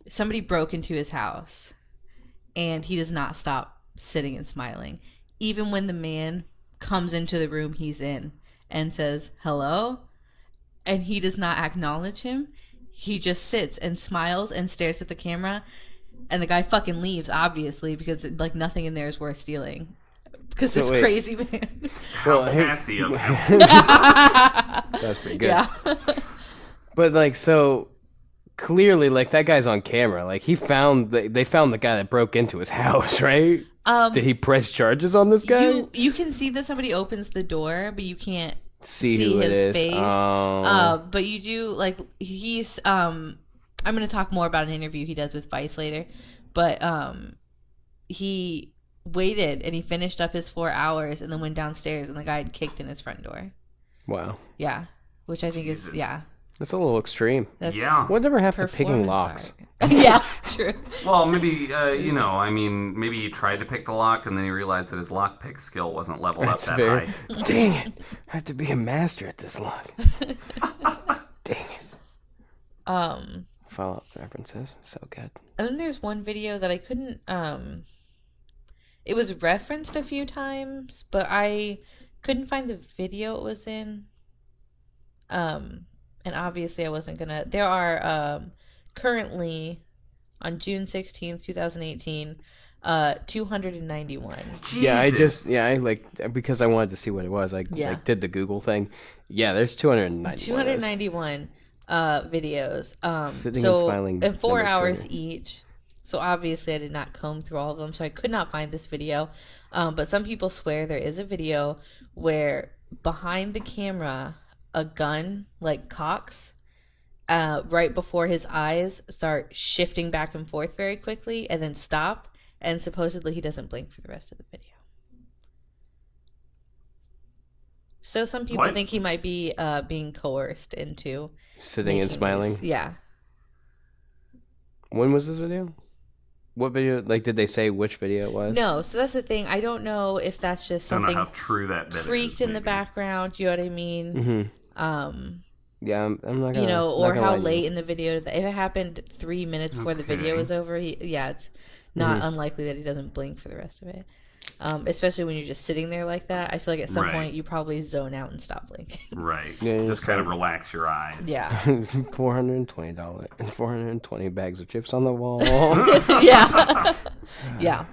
Somebody broke into his house, and he does not stop sitting and smiling. Even when the man comes into the room he's in and says, hello, and he does not acknowledge him, he just sits and smiles and stares at the camera, and the guy fucking leaves, obviously, because like nothing in there is worth stealing. Because this crazy man. How classy of him. That's pretty good. Yeah. But like, so clearly, like that guy's on camera. Like they found the guy that broke into his house, right? Did he press charges on this guy? You can see that somebody opens the door, but you can't see who his it is. face. Oh. But you do, like, he's I'm going to talk more about an interview he does with Vice later, but he waited and he finished up his 4 hours and then went downstairs and the guy had kicked in his front door. Wow. Yeah, which I think is That's a little extreme. Yeah. Whatever happened to picking locks? Yeah, true. Well, maybe, maybe he tried to pick the lock and then he realized that his lockpick skill wasn't leveled up that high. Dang it. I have to be a master at this lock. Dang it. Fallout references. So good. And then there's one video that I couldn't, it was referenced a few times, but I couldn't find the video it was in. And obviously I wasn't gonna. There are currently on June 16th, 2018, 291. Jesus. I because I wanted to see what it was. I did the Google thing. Yeah, there's 291. 291 videos. Sitting and smiling. In 4 hours 200. each. So obviously I did not comb through all of them, so I could not find this video. But some people swear there is a video where behind the camera a gun like cocks right before his eyes start shifting back and forth very quickly and then stop, and supposedly he doesn't blink for the rest of the video. So some people think he might be being coerced into sitting and smiling. Yeah. When was this video? What video? Like, did they say which video it was? No, so that's the thing. I don't know if that's just something. I don't know how true that bit creaked in the background. You know what I mean? Mm-hmm. Yeah, I'm not gonna. Or how late in the video. If it happened 3 minutes before the video was over, it's not unlikely that he doesn't blink for the rest of it. Especially when you're just sitting there like that. I feel like at some point you probably zone out and stop blinking. Right. Yeah, just kind of relax your eyes. Yeah. $420 and 420 bags of chips on the wall. Yeah. Yeah.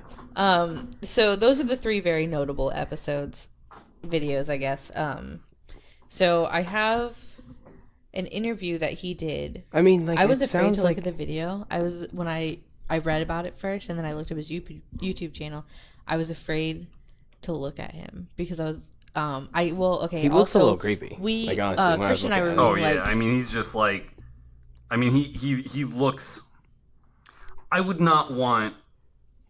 So those are the 3 very notable videos, I guess. So I have an interview that he did. I mean, like, I was afraid to look at the video. When I read about it first, and then I looked up his YouTube channel. I was afraid to look at him because I was. He looks a little creepy. We, honestly, Christian and I were. Oh yeah, I mean, he's just like. I mean, he looks. I would not want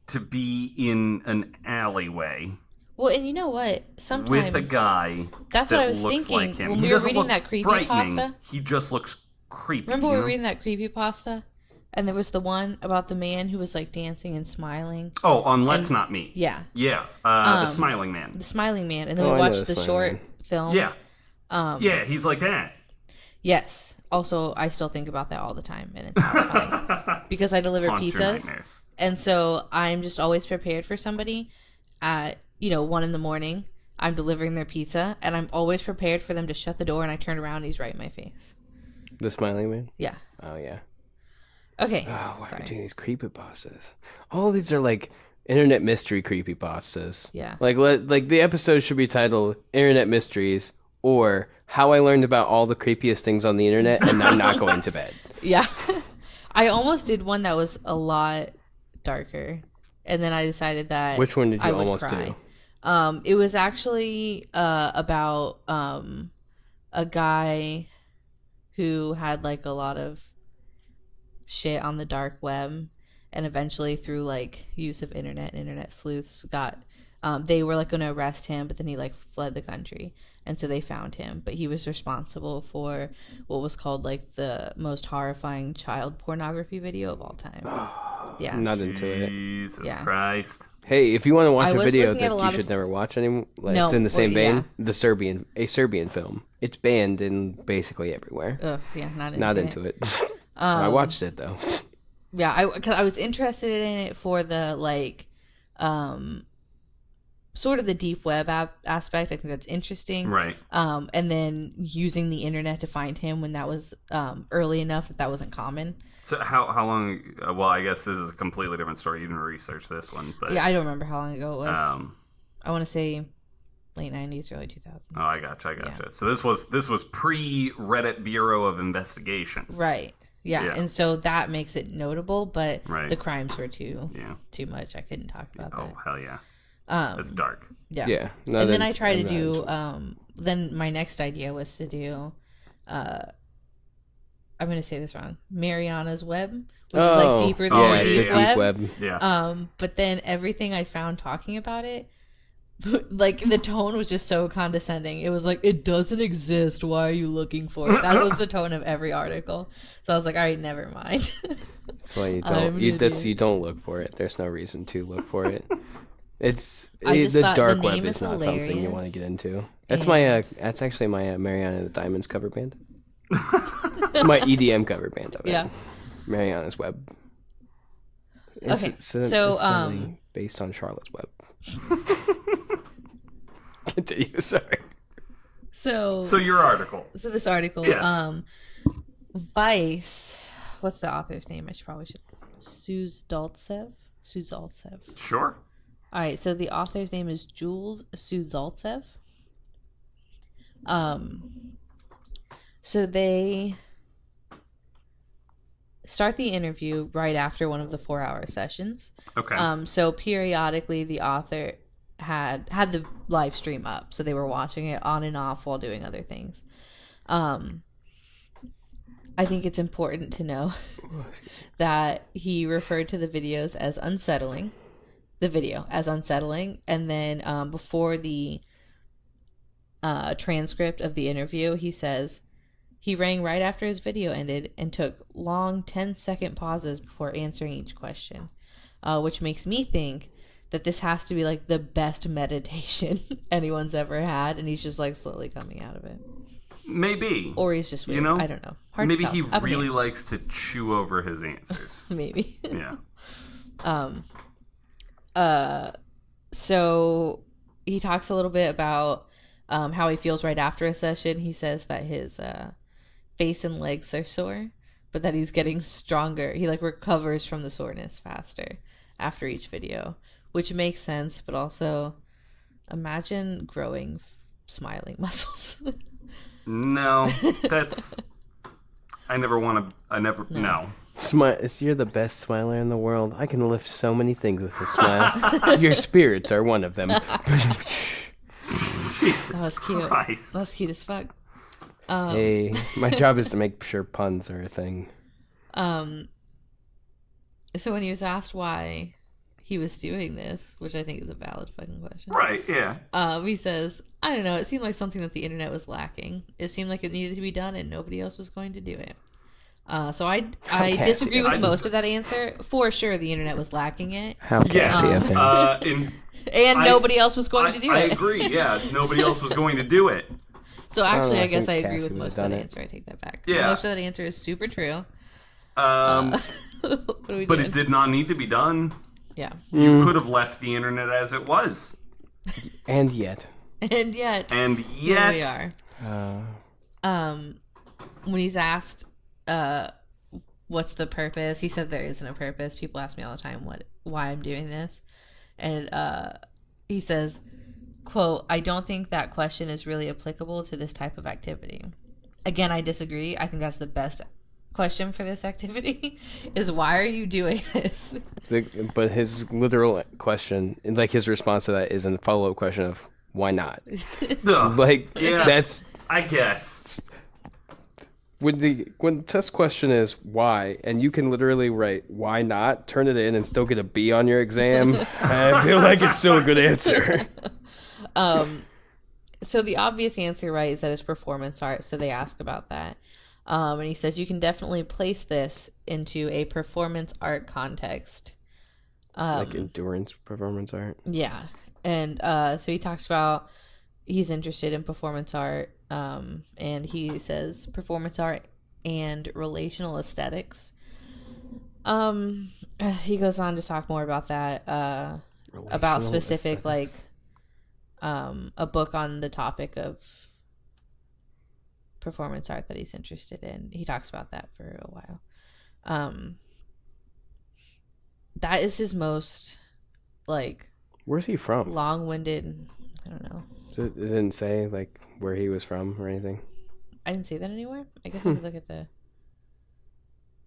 to be in an alleyway. Well, and you know what? Sometimes with a guy. That's what I was thinking like when we were reading that creepypasta. He just looks creepy. Remember we were reading that creepypasta? And there was the one about the man who was like dancing and smiling. Oh, on Let's Not Me. Yeah. Yeah. The Smiling Man. The Smiling Man. And then we watched the short film. Yeah. Yeah, he's like that. Yes. Also, I still think about that all the time. And it's horrifying. Because I deliver pizzas. And so I'm just always prepared for somebody at, 1 a.m. I'm delivering their pizza. And I'm always prepared for them to shut the door. And I turn around and he's right in my face. The Smiling Man? Yeah. Oh, yeah. Okay. Oh, why are we doing these creepypastas? All these are like internet mystery creepypastas. Yeah. Like the episode should be titled Internet Mysteries or How I Learned About All the Creepiest Things on the Internet and I'm Not Going to Bed. Yeah. I almost did one that was a lot darker. And then I decided that Which one did you almost do? It was actually about a guy who had like a lot of shit on the dark web, and eventually through like use of internet and internet sleuths got They were like going to arrest him, but then he like fled the country, and so they found him. But he was responsible for what was called like the most horrifying child pornography video of all time. Yeah, I'm not into it. Jesus Christ. Hey, if you want to watch I a was video looking at that a you lot should of- never watch anymore, like No, it's in the same well, vein, a Serbian film. It's banned in basically everywhere. Ugh, yeah, Not into it. I watched it though. Yeah, because I was interested in it for the like, sort of the deep web aspect. I think that's interesting, Right. And then using the internet to find him when that was early enough that wasn't common. So how long? Well, I guess this is a completely different story. You didn't research this one, but Yeah, I don't remember how long ago it was. Um, I want to say late 90s, early 2000s. oh, I gotcha. Yeah. So this was pre Reddit Bureau of Investigation. Right. Yeah. Yeah. And so that makes it notable, but Right. the crimes were too much. I couldn't talk about Oh that. hell yeah, that's dark. Yeah. Yeah. No, And then that- I tried to I'm not do. into it. Then my next idea was to do. I'm going to say this wrong. Mariana's Web, which is like deeper than the deep web. Yeah. But then everything I found talking about it, like the tone was just so condescending. It was like, it doesn't exist. Why are you looking for it? That was the tone of every article. So I was like, all right, never mind. That's why you I'm don't. an You don't look for it. There's no reason to look for it. It's I just the thought dark the web name is is not something you want to hilarious. get into. That's my. That's actually my Mariana and the Diamonds cover band. It's my EDM cover band of it. Yeah. Mariana's Web. Okay, so, incidentally based on Charlotte's Web. Continue. Sorry. So your article. So this article, Yes. Vice. What's the author's name? I should. Suzaltsev. Sure. All right. So the author's name is Jules Suzaltsev. So they start the interview right after one of the 4-hour sessions. Okay. So periodically, the author had the live stream up, so they were watching it on and off while doing other things. I think it's important to know that he referred to the videos as unsettling. The video as unsettling, and then before the transcript of the interview, he says he rang right after his video ended and took long 10-second pauses before answering each question, which makes me think that this has to be like the best meditation anyone's ever had, and he's just like slowly coming out of it. Maybe. Or he's just weird. I don't know. Hard Maybe to tell. he Up in the really air. likes to chew over his answers. Maybe. Yeah. So he talks a little bit about how he feels right after a session. He says that his face and legs are sore, but that he's getting stronger. He like recovers from the soreness faster after each video, which makes sense, but also imagine growing smiling muscles. No, that's. No. Smile. You're the best smiler in the world. I can lift so many things with a smile. Your spirits are one of them. Jesus That was cute. Christ. That was cute as fuck. Hey, my job is to make sure puns are a thing. So when he was asked why he was doing this, which I think is a valid fucking question. Right, yeah. He says, I don't know, it seemed like something that the internet was lacking. It seemed like it needed to be done and nobody else was going to do it. So I disagree with most of that answer. For sure, the internet was lacking it. How Cassie Yes. of him. And nobody else was going to do I it. agree, yeah. Nobody else was going to do it. So actually, know, I I guess think I agree Cassie with would've most of done that it. answer. I take that back. Yeah. Most of that answer is super true. What are we But doing? it did not need to be done. Yeah. You could have left the internet as it was. And yet. And yet, And here yet. we are. When he's asked, what's the purpose? He said there isn't a purpose. People ask me all the time why I'm doing this. And he says, quote, I don't think that question is really applicable to this type of activity. Again, I disagree. I think that's the best question for this activity is why are you doing this? But his literal question, like his response to that, is a follow-up question of why not? Ugh. Like Yeah. that's I guess. when the test question is why, and you can literally write why not, turn it in, and still get a B on your exam, I feel like it's still a good answer. So the obvious answer, right, is that it's performance art. So they ask about that. And he says you can definitely place this into a performance art context. Like endurance performance art. Yeah. And so he talks about he's interested in performance art. And he says performance art and relational aesthetics. He goes on to talk more about that. About specific aesthetics. A book on the topic of performance art that he's interested in. He talks about that for a while. That is his most, like... Where's he from? Long-winded... I don't know. It didn't say, like, where he was from or anything? I didn't see that anywhere. I guess I could look at the...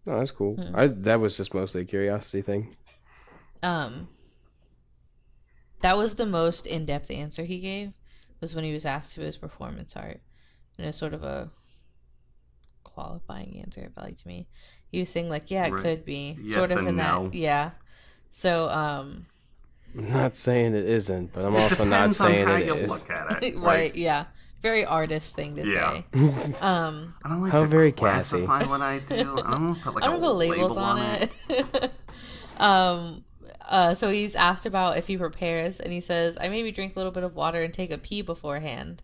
Oh, that's cool. That was just mostly a curiosity thing. That was the most in-depth answer he gave, was when he was asked if it was performance art. And it's sort of a qualifying answer, it felt like to me. He was saying, like, yeah, it could be. Yes sort of and in no. that. Yeah. So, I'm not saying it isn't, but I'm also not saying it is. Look at it. right, yeah. Very artist thing to say. I don't like How to very classify what I do. I don't put like I don't put labels on it. So he's asked about if he prepares, and he says, I maybe drink a little bit of water and take a pee beforehand,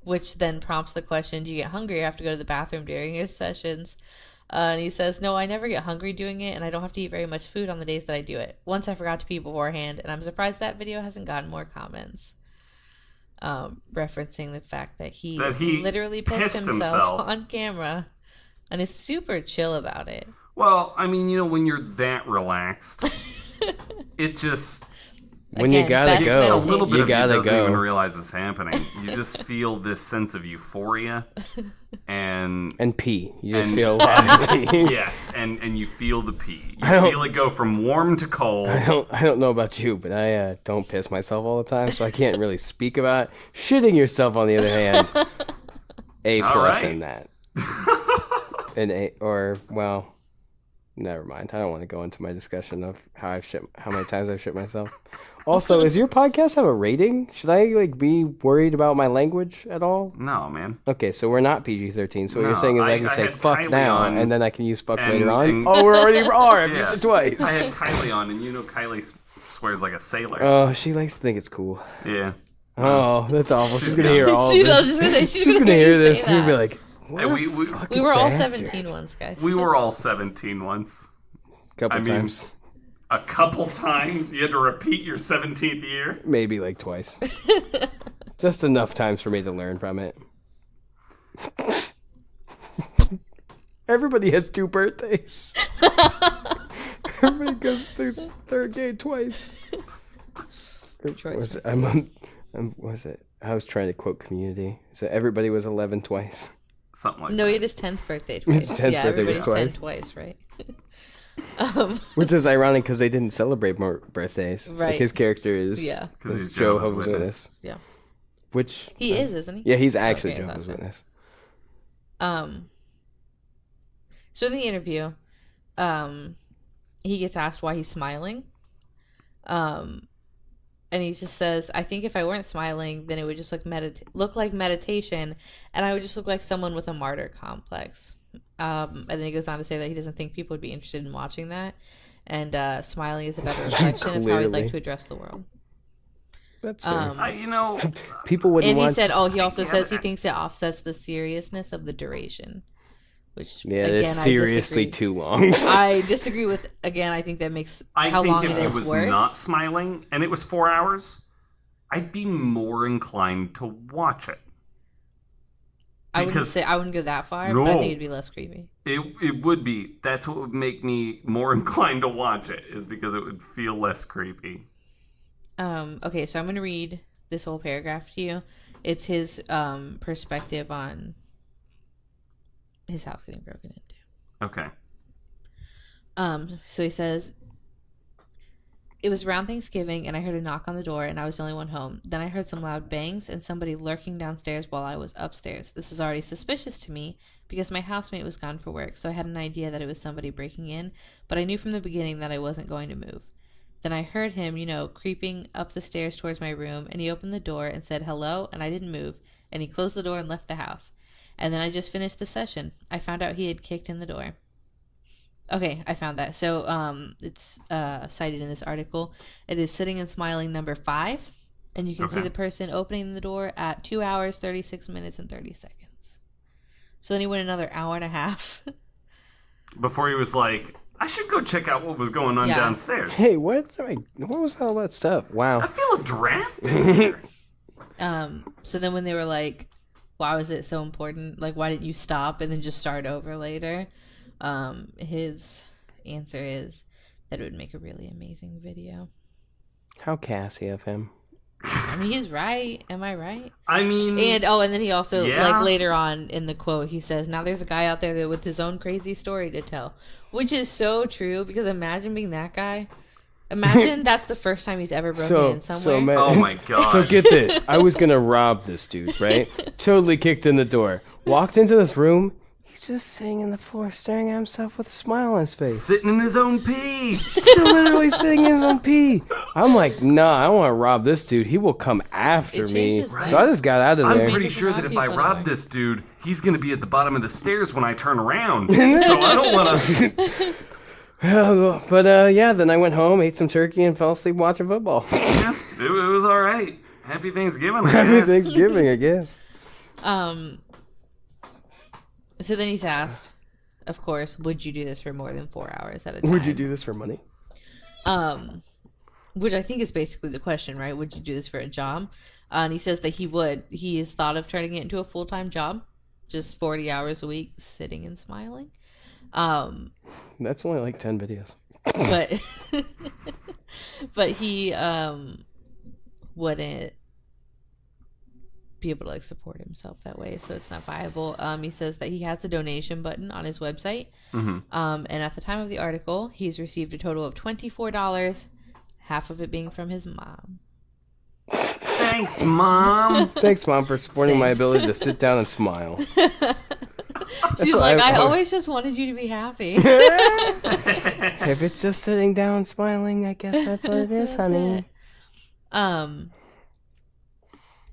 which then prompts the question, do you get hungry or have to go to the bathroom during his sessions? And he says, no, I never get hungry doing it, and I don't have to eat very much food on the days that I do it. Once I forgot to pee beforehand, and I'm surprised that video hasn't gotten more comments. Referencing the fact that he literally pissed himself on camera and is super chill about it. Well, I mean, when you're that relaxed, it just... When you gotta go, a little bit you of you gotta doesn't go. even realize it's happening. You just feel this sense of euphoria and pee. You just feel a lot of pee. Yes, and you feel the pee. You feel it go from warm to cold. I don't know about you, but I don't piss myself all the time, so I can't really speak about it. Shitting yourself, on the other hand, A+ in that. Well, never mind. I don't want to go into my discussion of how many times I've shit myself. Also, does your podcast have a rating? Should I be worried about my language at all? No, man. Okay, so we're not PG-13. So what you're saying is I can say fuck Kylie now, on, and then I can use fuck later on? Oh, we're already are. I've used it twice. I had Kylie on, and Kylie swears like a sailor. Oh, she likes to think it's cool. Yeah. Oh, that's awful. She's going to hear all this. She's going to hear this. She's going to be like, and we were all 17 once, guys. We were all 17 once. Couple times. A couple times? You had to repeat your 17th year? Maybe twice. Just enough times for me to learn from it. Everybody has 2 birthdays. Everybody goes through third grade twice. I was trying to quote Community. So everybody was 11 twice. Something like that. No, he had his 10th birthday twice. His 10th birthday was everybody's 10 twice, right? Which is ironic because they didn't celebrate more birthdays. Right. His character is he's Jehovah's Witness. Yeah. Which he is, isn't he? Yeah, he's actually Jehovah's Witness. So in the interview, he gets asked why he's smiling. And he just says, I think if I weren't smiling, then it would just look like meditation, and I would just look like someone with a martyr complex. And then he goes on to say that he doesn't think people would be interested in watching that, and smiling is a better reflection of how he'd like to address the world. That's fair. People wouldn't. And he said, he also says he thinks it offsets the seriousness of the duration. Which, again, it's seriously too long. I disagree with, again, I think that makes how long it is worse. I think if it was not smiling and it was 4 hours, I'd be more inclined to watch it. I wouldn't go that far, but I think it'd be less creepy. It would be. That's what would make me more inclined to watch it, is because it would feel less creepy. Okay, so I'm going to read this whole paragraph to you. It's his perspective on his house getting broken into. Okay. So he says, It was around Thanksgiving, and I heard a knock on the door, and I was the only one home. Then I heard some loud bangs and somebody lurking downstairs while I was upstairs. This was already suspicious to me because my housemate was gone for work, so I had an idea that it was somebody breaking in, but I knew from the beginning that I wasn't going to move. Then I heard him, creeping up the stairs towards my room, and he opened the door and said hello, and I didn't move, and he closed the door and left the house. And then I just finished the session. I found out he had kicked in the door. Okay, I found that. So it's cited in this article. It is Sitting and Smiling number 5, and you can see the person opening the door at 2 hours, 36 minutes, and 30 seconds. So then he went another hour and a half. Before he was like, I should go check out what was going on downstairs. Hey, what was all that stuff? Wow. I feel a draft in here. So then when they were like, why was it so important? Like, why didn't you stop and then just start over later? His answer is that it would make a really amazing video. How Cassie of him. I mean, he's right. Am I right? I mean... And then he also, later on in the quote, he says, now there's a guy out there with his own crazy story to tell. Which is so true, because imagine being that guy. Imagine that's the first time he's ever broken in somewhere. Oh my god. So get this. I was going to rob this dude, right? Totally kicked in the door. Walked into this room. He's just sitting on the floor staring at himself with a smile on his face. Sitting in his own pee. Still literally sitting in his own pee. I'm like, nah, I don't want to rob this dude. He will come after me. Right. So I just got out of there. I'm pretty sure that if I rob this dude, he's going to be at the bottom of the stairs when I turn around. So I don't want to... But then I went home, ate some turkey, and fell asleep watching football. Yeah, it was all right. Happy Thanksgiving, I guess. Happy Thanksgiving, I guess. So then he's asked, of course, would you do this for more than 4 hours at a time? Would you do this for money? Which I think is basically the question, right? Would you do this for a job? And he says that he would. He has thought of turning it into a full-time job, just 40 hours a week, sitting and smiling. That's only like 10 videos. But he wouldn't be able to like support himself that way, so it's not viable. He says that he has a donation button on his website. And at the time of the article, he's received a total of $24, half of it being from his mom. Thanks, Mom. Thanks, Mom, for supporting my ability to sit down and smile. She's like, I always just wanted you to be happy. If it's just sitting down and smiling, I guess that's what it is, honey.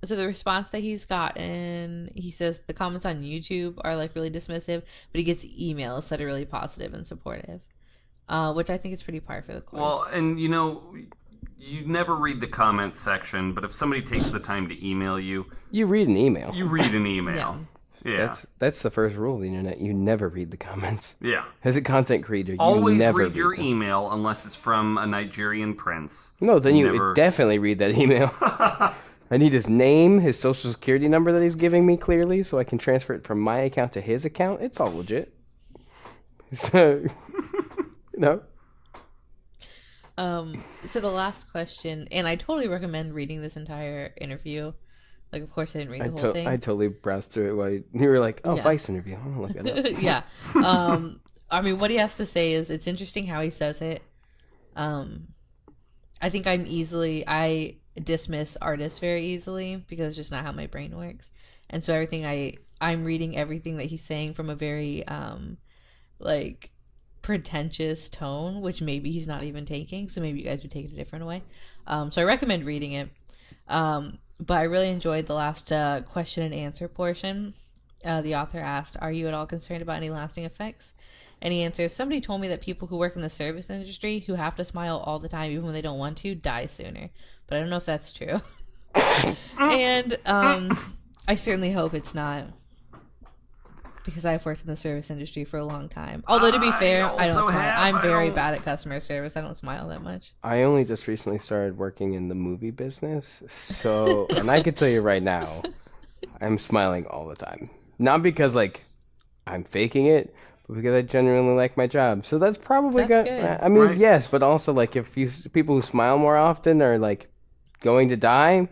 So the response that he's gotten, he says the comments on YouTube are like really dismissive, but he gets emails that are really positive and supportive, which I think is pretty par for the course. Well, and you never read the comment section, but if somebody takes the time to email you... You read an email. You read an email. Yeah. That's the first rule of the internet. You never read the comments. Yeah. As a content creator, you always never read your them. email unless it's from a Nigerian prince. No, then you definitely read that email. I need his name, his social security number that he's giving me clearly, so I can transfer it from my account to his account. It's all legit. So, So the last question, and I totally recommend reading this entire interview. Like, of course, I didn't read the whole thing. I totally browsed through it while you were like, Vice interview. I'm going to look at it. Yeah. I mean, what he has to say is, it's interesting how he says it. I think I dismiss artists very easily because it's just not how my brain works. And so I'm reading everything that he's saying from a very, pretentious tone, which maybe he's not even taking. So maybe you guys would take it a different way. So I recommend reading it. But I really enjoyed the last question and answer portion. The author asked, are you at all concerned about any lasting effects? And he answers, somebody told me that people who work in the service industry who have to smile all the time, even when they don't want to, die sooner. But I don't know if that's true. And I certainly hope it's not. Because I've worked in the service industry for a long time. Although, to be fair, I don't smile. I'm very bad at customer service. I don't smile that much. I only just recently started working in the movie business. So, and I can tell you right now, I'm smiling all the time. Not because, I'm faking it, but because I genuinely like my job. So that's probably good. I mean, right. Yes, but also, if people who smile more often are, going to die.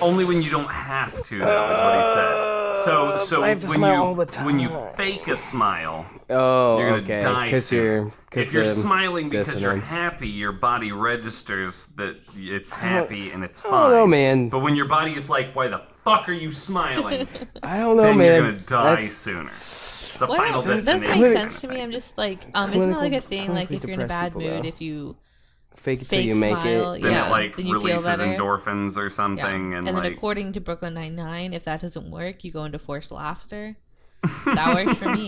Only when you don't have to, though, is what he said. So I have to when smile you all the time. when you fake a smile, Oh, you're gonna okay. die soon. If you're the smiling because dissonance. you're happy, your body registers that it's happy and it's I fine. don't know, man. But when your body is like, "Why the fuck are you smiling?" I don't know, then man. you're gonna die That's- sooner. It's a Why final don't, that destination. doesn't make sense to me. I'm just like, isn't that like a Clinical- thing? Like if clinically you're in a bad depressed people, mood, though. if you Fake it till fake you make smile, it. Then yeah, it like then you feel releases better. endorphins or something, Yeah. and then like according to Brooklyn Nine-Nine, if that doesn't work, you go into forced laughter. That works for me.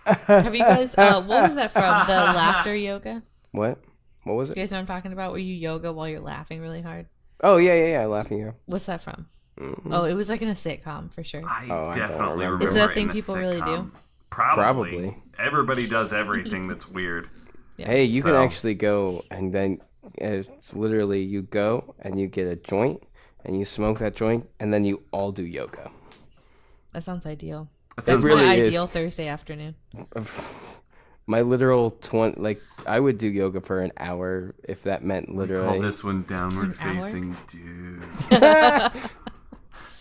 Have you guys? What was that from? The laughter yoga. What? What was You it? guys know what I'm talking about? Where you yoga while you're laughing really hard. Oh, yeah. Laughing here. What's that from? Oh, it was like in a sitcom for sure. I I don't definitely remember. remember. Is that a it thing in a people really sitcom. do? Probably. Everybody does everything that's weird. Yeah. Hey, you can So- actually go and then it's literally you go and you get a joint and you smoke that joint and then you all do yoga. That sounds ideal. That That's sounds really my is. ideal Thursday afternoon. My literal I would do yoga for an hour if that meant Call literally. this one downward An hour? facing dude.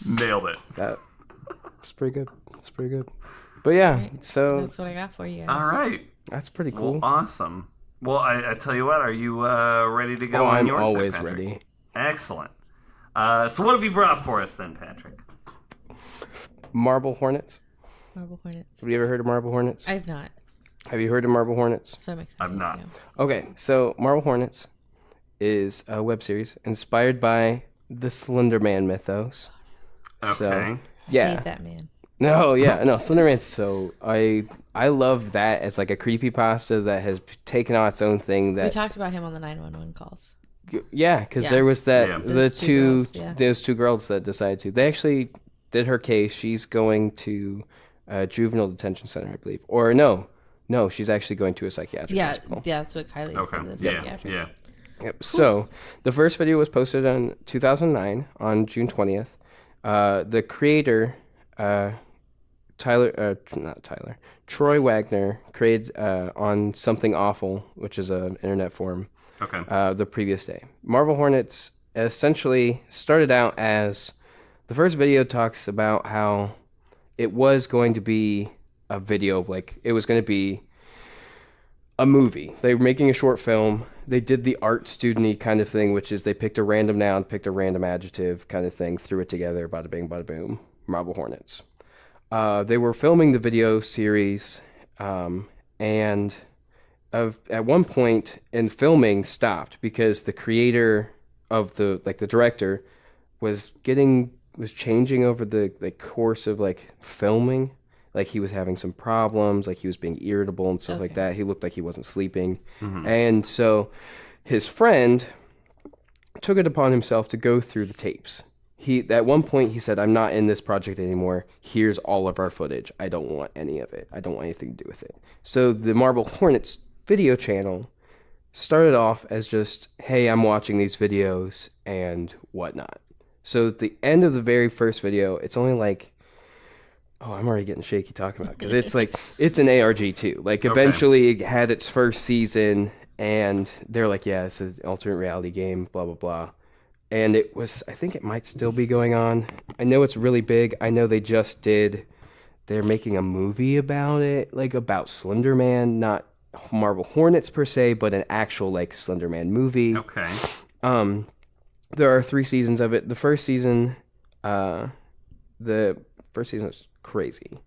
Nailed it. It's pretty good. It's pretty good. But yeah, so That's what I got for you guys. All right. that's pretty cool. Well, awesome. Well, I tell you what, are you ready to go Oh, on I'm yours? there, always Patrick? ready. Excellent. So what have you brought for us then, Patrick? Marble Hornets. Marble Hornets. Have you ever heard of Marble Hornets? I have not, Have you heard of Marble Hornets? so I'm excited. I've not. to. Okay, so Marble Hornets is a web series inspired by the Slender Man mythos. Okay. So, yeah. Hate that man. No, Slender Man's so I love that as like a creepypasta that has taken on its own thing We that talked about him on the 911 calls. because Yeah. there was that Yeah. those two girls that decided to. They actually did her case. She's going to a juvenile detention center, I believe. Or no, she's actually going to a psychiatric Yeah, hospital. that's what Kylie said. Okay. The Yeah. psychiatric. Yeah. Yep. So the first video was posted on 2009 on June 20th. The creator, Troy Wagner created on Something Awful, which is an internet forum, Okay. the previous day. Marble Hornets essentially started out as the first video talks about how it was going to be a video, like it was going to be a movie. They were making a short film. They did the art student-y kind of thing, which is they picked a random noun, picked a random adjective kind of thing, threw it together, bada bing, bada boom, Marble Hornets. They were filming the video series, and at one point in filming stopped because the creator of the director was changing over the course of like filming. Like he was having some problems, like he was being irritable and stuff like that. He looked like he wasn't sleeping. And so his friend took it upon himself to go through the tapes. At one point he said, "I'm not in this project anymore. Here's all of our footage. I don't want any of it. I don't want anything to do with it." So the Marble Hornets video channel started off as just, "Hey, I'm watching these videos and whatnot." So at the end of the very first video, it's only like, oh, I'm already getting shaky talking about it because it's like it's an ARG too. Like eventually it had its first season, and they're like, "Yeah, it's an alternate reality game." Blah blah blah. And it was, I think it might still be going on. I know it's really big. I know they're making a movie about it, like about Slender Man, not Marble Hornets per se, but an actual like Slender Man movie. Okay. There are 3 seasons of it. The first season was crazy.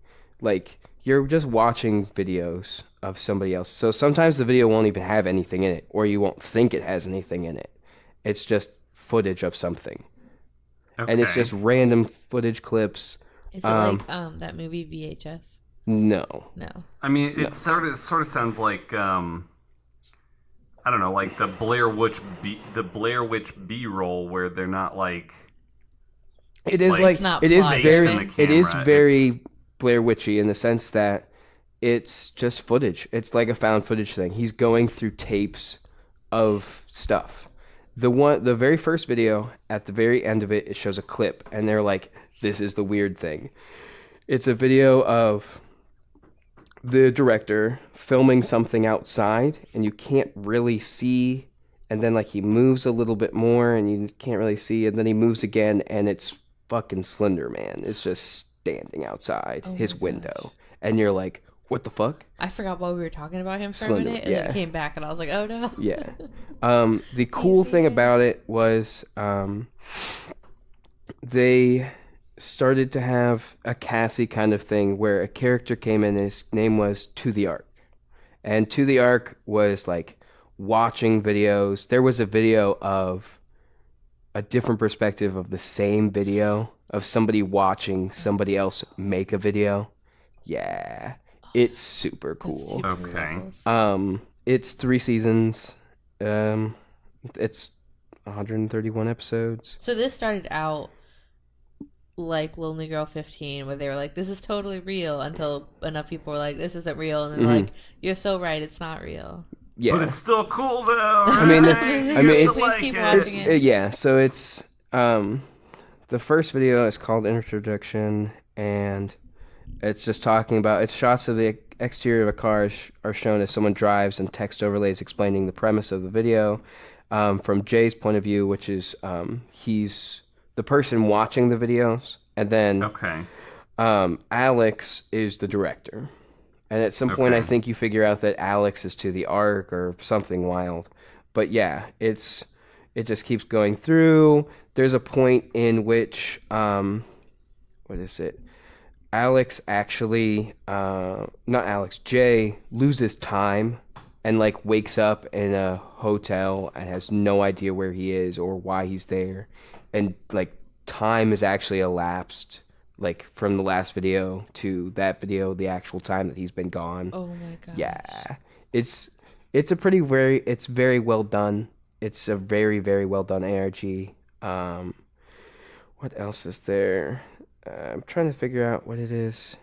Like you're just watching videos of somebody else. So sometimes the video won't even have anything in it, or you won't think it has anything in it. It's just footage of something. Okay. And it's just random footage clips. Is it like that movie VHS? No. No. I mean, it sort of sounds like I don't know, like the Blair Witch B-roll where they're not like. It is Like, like It's not it is plot very driven. it is Camera, very it's- Blair Witchy in the sense that it's just footage. It's like a found footage thing. He's going through tapes of stuff. The very first video, at the very end of it, it shows a clip, and they're like, "This is the weird thing." It's a video of the director filming something outside, and you can't really see, and then like he moves a little bit more, and you can't really see, and then he moves again, and it's fucking Slender Man is just standing outside his window. And you're like, what the fuck? I forgot why we were talking about him for Slender, a minute, and then it came back, and I was like, oh no. Yeah. The cool thing about it was they started to have a Cassie kind of thing where a character came in, his name was To the Ark. And To the Ark was like watching videos. There was a video of a different perspective of the same video of somebody watching somebody else make a video. Yeah. It's super cool. Okay. It's 3 seasons. It's 131 episodes. So this started out like Lonely Girl 15, where they were like, this is totally real, until enough people were like, this isn't real, and then like, you're so right, it's not real. Yeah. But it's still cool though. I mean, Please keep watching it. Yeah, so it's the first video is called Introduction, and it's just talking about, it's shots of the exterior of a car are shown as someone drives, and text overlays explaining the premise of the video from Jay's point of view, which is he's the person watching the videos, and then Alex is the director. And at some point, I think you figure out that Alex is To the Ark or something wild. But yeah, it just keeps going through. There's a point in which, what is it? Alex actually, Jay loses time and like wakes up in a hotel and has no idea where he is or why he's there. And like time has actually elapsed, like from the last video to that video, the actual time that he's been gone. Oh my gosh. Yeah. It's very well done. It's a very, very well done ARG. What else is there? I'm trying to figure out what it is.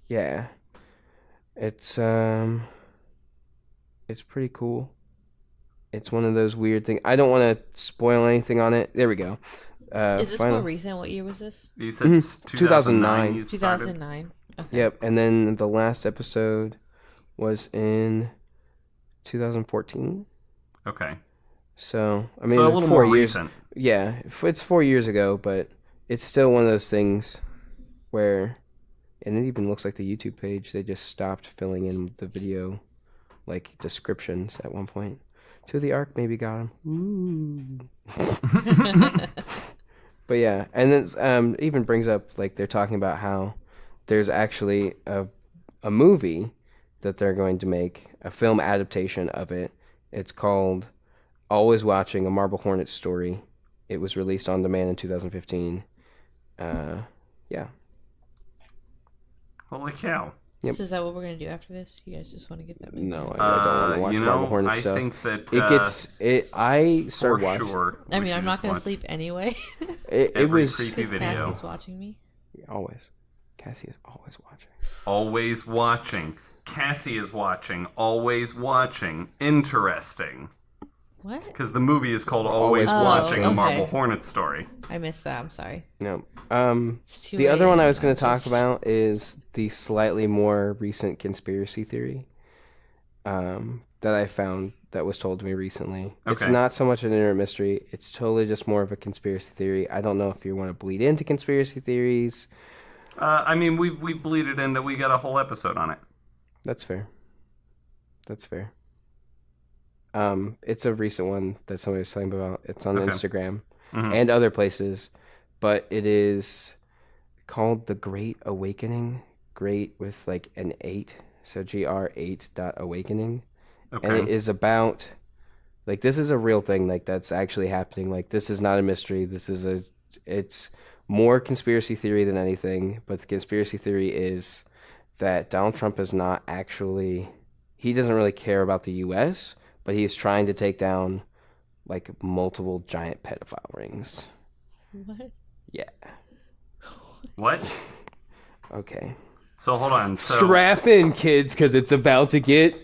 Yeah. It's pretty cool. It's one of those weird things. I don't want to spoil anything on it. There we go. Is this more recent? What year was this? You said 2009. 2009. Okay. Yep, and then the last episode was in 2014. Okay. So, I mean, so a little 4 more years. recent. Yeah, it's 4 years ago, but it's still one of those things where, and it even looks like the YouTube page, they just stopped filling in the video, like, descriptions at one point. To the Ark maybe got him. Ooh. But yeah, and then even brings up, like, they're talking about how there's actually a movie that they're going to make, a film adaptation of it. It's called Always Watching, a Marble Hornets story. It was released on demand in 2015. Yeah. Holy cow. Yep. So is that what we're going to do after this? You guys just want to get that movie? No, I don't want to watch Marble Hornets stuff. I think that I started watching. Sure, I mean, I'm not going to sleep anyway. It was creepy video. Cassie's watching me. Always. Cassie is always watching. Always watching. Cassie is watching. Always watching. Interesting. What? Because the movie is called Always Watching, a Marble Hornets story. I missed that. I'm sorry. No. It's the other one I was going to talk about is the slightly more recent conspiracy theory that I found that was told to me recently. Okay. It's not so much an internet mystery. It's totally just more of a conspiracy theory. I don't know if you want to bleed into conspiracy theories. I mean, we bleeded into. We got a whole episode on it. That's fair. It's a recent one that somebody was telling me about. It's on Instagram and other places, but it is called The Great Awakening. Great with like an 8, so GR8.awakening. Okay. And it is about, like, this is a real thing, like, that's actually happening. Like, this is not a mystery. It's more conspiracy theory than anything, but the conspiracy theory is that Donald Trump is not actually, he doesn't really care about the U.S., but he's trying to take down, like, multiple giant pedophile rings. What? Yeah. What? Okay. So, hold on. Strap in, kids, because it's about to get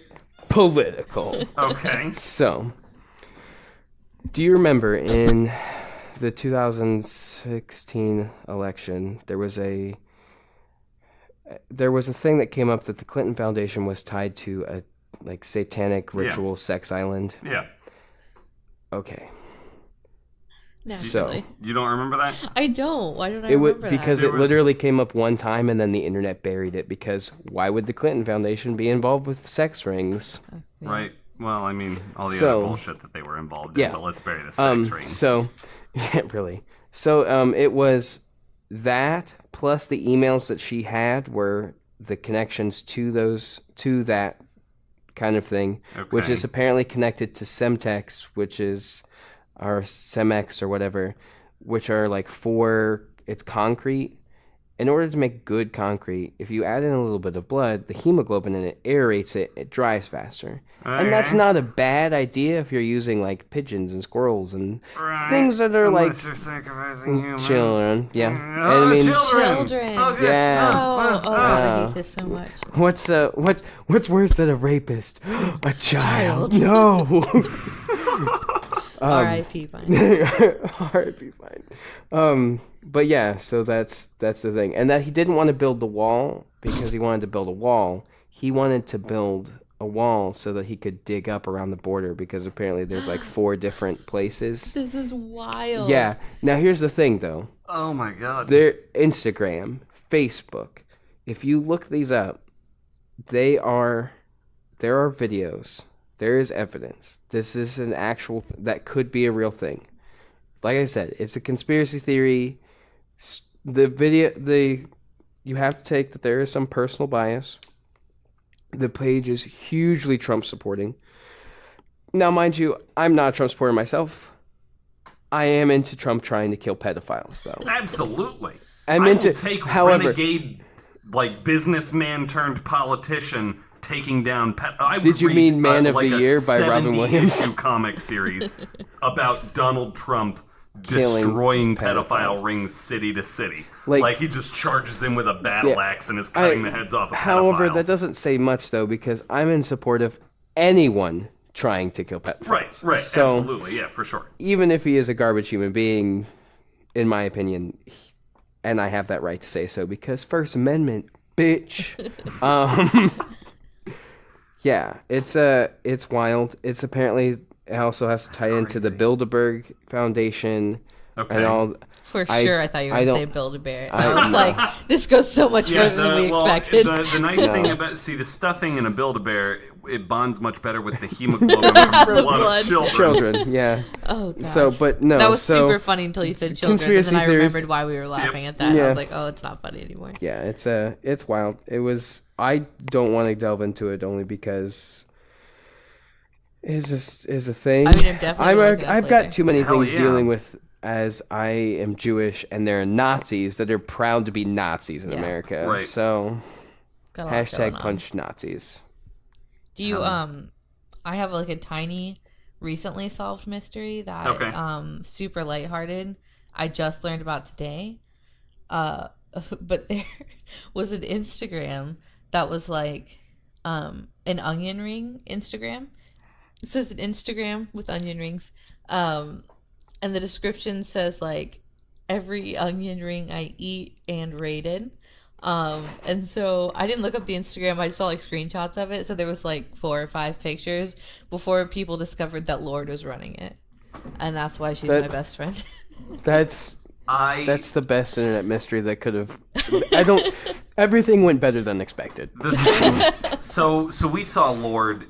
political. Okay. So, do you remember in the 2016 election, there was a thing that came up that the Clinton Foundation was tied to a, like, satanic ritual sex island? Yeah. Okay. Naturally. You don't remember that? I don't. Why don't I remember that? Because it literally came up one time and then the internet buried it, because why would the Clinton Foundation be involved with sex rings? Yeah. Right. Well, I mean, all the other bullshit that they were involved in, but let's bury the sex ring. So, yeah, really. So, it was that plus the emails that she had were the connections to that kind of thing, which is apparently connected to Semtex, which is, or Cemex or whatever, which are like it's concrete. In order to make good concrete, if you add in a little bit of blood, the hemoglobin in it aerates it, it dries faster. Okay. And that's not a bad idea if you're using like pigeons and squirrels and things that are Unless you're sacrificing humans. Children. Yeah. Oh, and I mean, children. Oh, good. Yeah. I hate this so much. What's worse than a rapist? A child. No. R.I.P. Fine. R.I.P. Fine. But yeah, so that's the thing. And that he didn't want to build the wall because he wanted to build a wall. He wanted to build a wall so that he could dig up around the border, because apparently there's like 4 different places. This is wild. Yeah. Now here's the thing though. Oh my god. Their Instagram, Facebook, if you look these up, there are videos. There is evidence. This is an actual that could be a real thing. Like I said, it's a conspiracy theory. You have to take that there is some personal bias. The page is hugely Trump supporting. Now, mind you, I'm not a Trump supporter myself. I am into Trump trying to kill pedophiles, though. Absolutely. I will take renegade, like, businessman turned politician taking down Did you mean Man of the Year by Robin Williams? Comic series about Donald Trump destroying pedophile rings city to city. Like he just charges in with a battle axe and is cutting the heads off of pedophiles. However, that doesn't say much, though, because I'm in support of anyone trying to kill pedophiles. Right, so, absolutely, yeah, for sure. Even if he is a garbage human being, in my opinion, and I have that right to say so, because First Amendment, bitch. Yeah, it's wild. It's apparently, it also has to tie into the Bilderberg Foundation and all. For sure, I thought you were going to say Build-A-Bear. I was like, this goes so much further than we expected. The nice thing about, the stuffing in a Build-A-Bear, it bonds much better with the hemoglobin from the blood of children. Yeah. Oh, gosh. So, but no. That was super funny until you said children, and then I remembered why we were laughing at that. Yeah. I was like, oh, it's not funny anymore. Yeah, it's wild. I don't want to delve into it only because it just is a thing. I mean, I'm definitely I've got too many things dealing with, as I am Jewish and there are Nazis that are proud to be Nazis in America. Right. So hashtag punch Nazis. Do you I have like a tiny recently solved mystery that super lighthearted. I just learned about today. But there was an Instagram that was like an onion ring Instagram. It says an Instagram with onion rings. And the description says, like, every onion ring I eat and rated. And so I didn't look up the Instagram. I saw, like, screenshots of it. So there was, like, 4 or 5 pictures before people discovered that Lorde was running it. And that's why she's my best friend. That's the best internet mystery that could have... Everything went better than expected. So we saw Lorde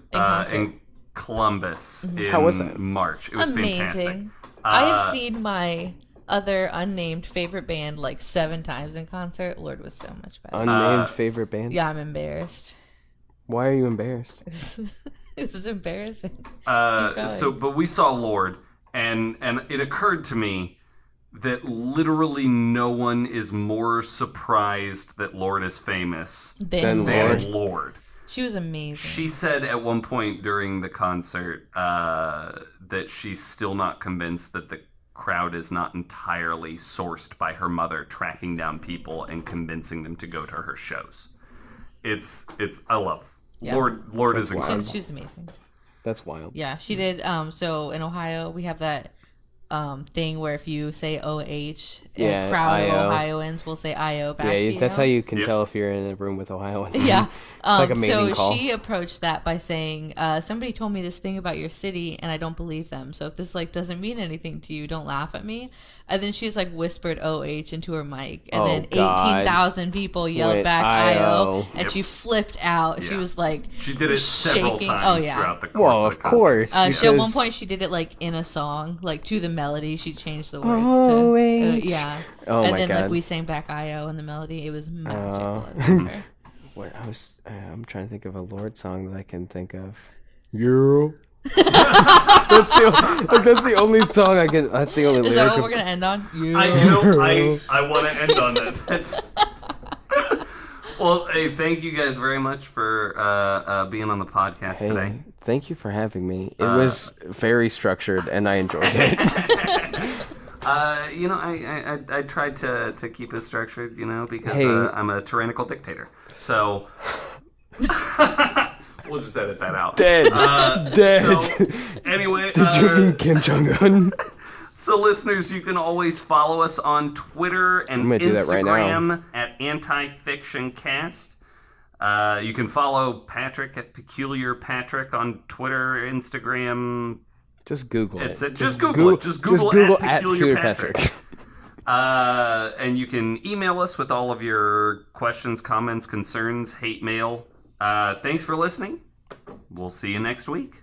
in Columbus in March. It was fantastic. I have seen my other unnamed favorite band like 7 times in concert. Lorde was so much better. Unnamed favorite band? Yeah, I'm embarrassed. Why are you embarrassed? This is embarrassing. But we saw Lorde, and it occurred to me that literally no one is more surprised that Lorde is famous than Lorde. She was amazing. She said at one point during the concert that she's still not convinced that the crowd is not entirely sourced by her mother tracking down people and convincing them to go to her shows. I love Lorde is incredible. She's amazing. That's wild. Yeah, she did. So in Ohio, we have that thing where if you say OH, Yeah, a crowd of IO. Ohioans will say IO back to you. That's how you can tell if you're in a room with Ohioans. Yeah. It's like a mating so call. she approached that by saying, somebody told me this thing about your city and I don't believe them. So if this like doesn't mean anything to you, don't laugh at me. And then she's like whispered OH into her mic. And then God. 18,000 people yelled Went back IO. IO. And she flipped out. She Yeah. was like She did it several shaking. times Oh, yeah. throughout the course Well, of of the concert. course. She, at one because- point, she did it like in a song, like to the melody. She changed the words OH. to, yeah. Oh, and my then God. like we sang back IO in the melody. It was magical. What I'm trying to think of a Lord song that I can think of. Yeah. that's the only song I can. That's the only Is lyric. that what we're gonna end on? Yeah. I want to end on that. Well, hey, thank you guys very much for being on the podcast Hey, today. thank you for having me. It was very structured, and I enjoyed it. I tried to keep it structured, because Hey. I'm a tyrannical dictator. So we'll just edit that out. Dead. Dead. So, anyway, Did you mean Kim Jong-un? so listeners, you can always follow us on Twitter and I'm gonna do that right now. Instagram at Antifictioncast. You can follow Patrick at Peculiar Patrick on Twitter, Instagram. Just Google it. Just Google it. Just Google at Peculiar Patrick. And you can email us with all of your questions, comments, concerns, hate mail. Thanks for listening. We'll see you next week.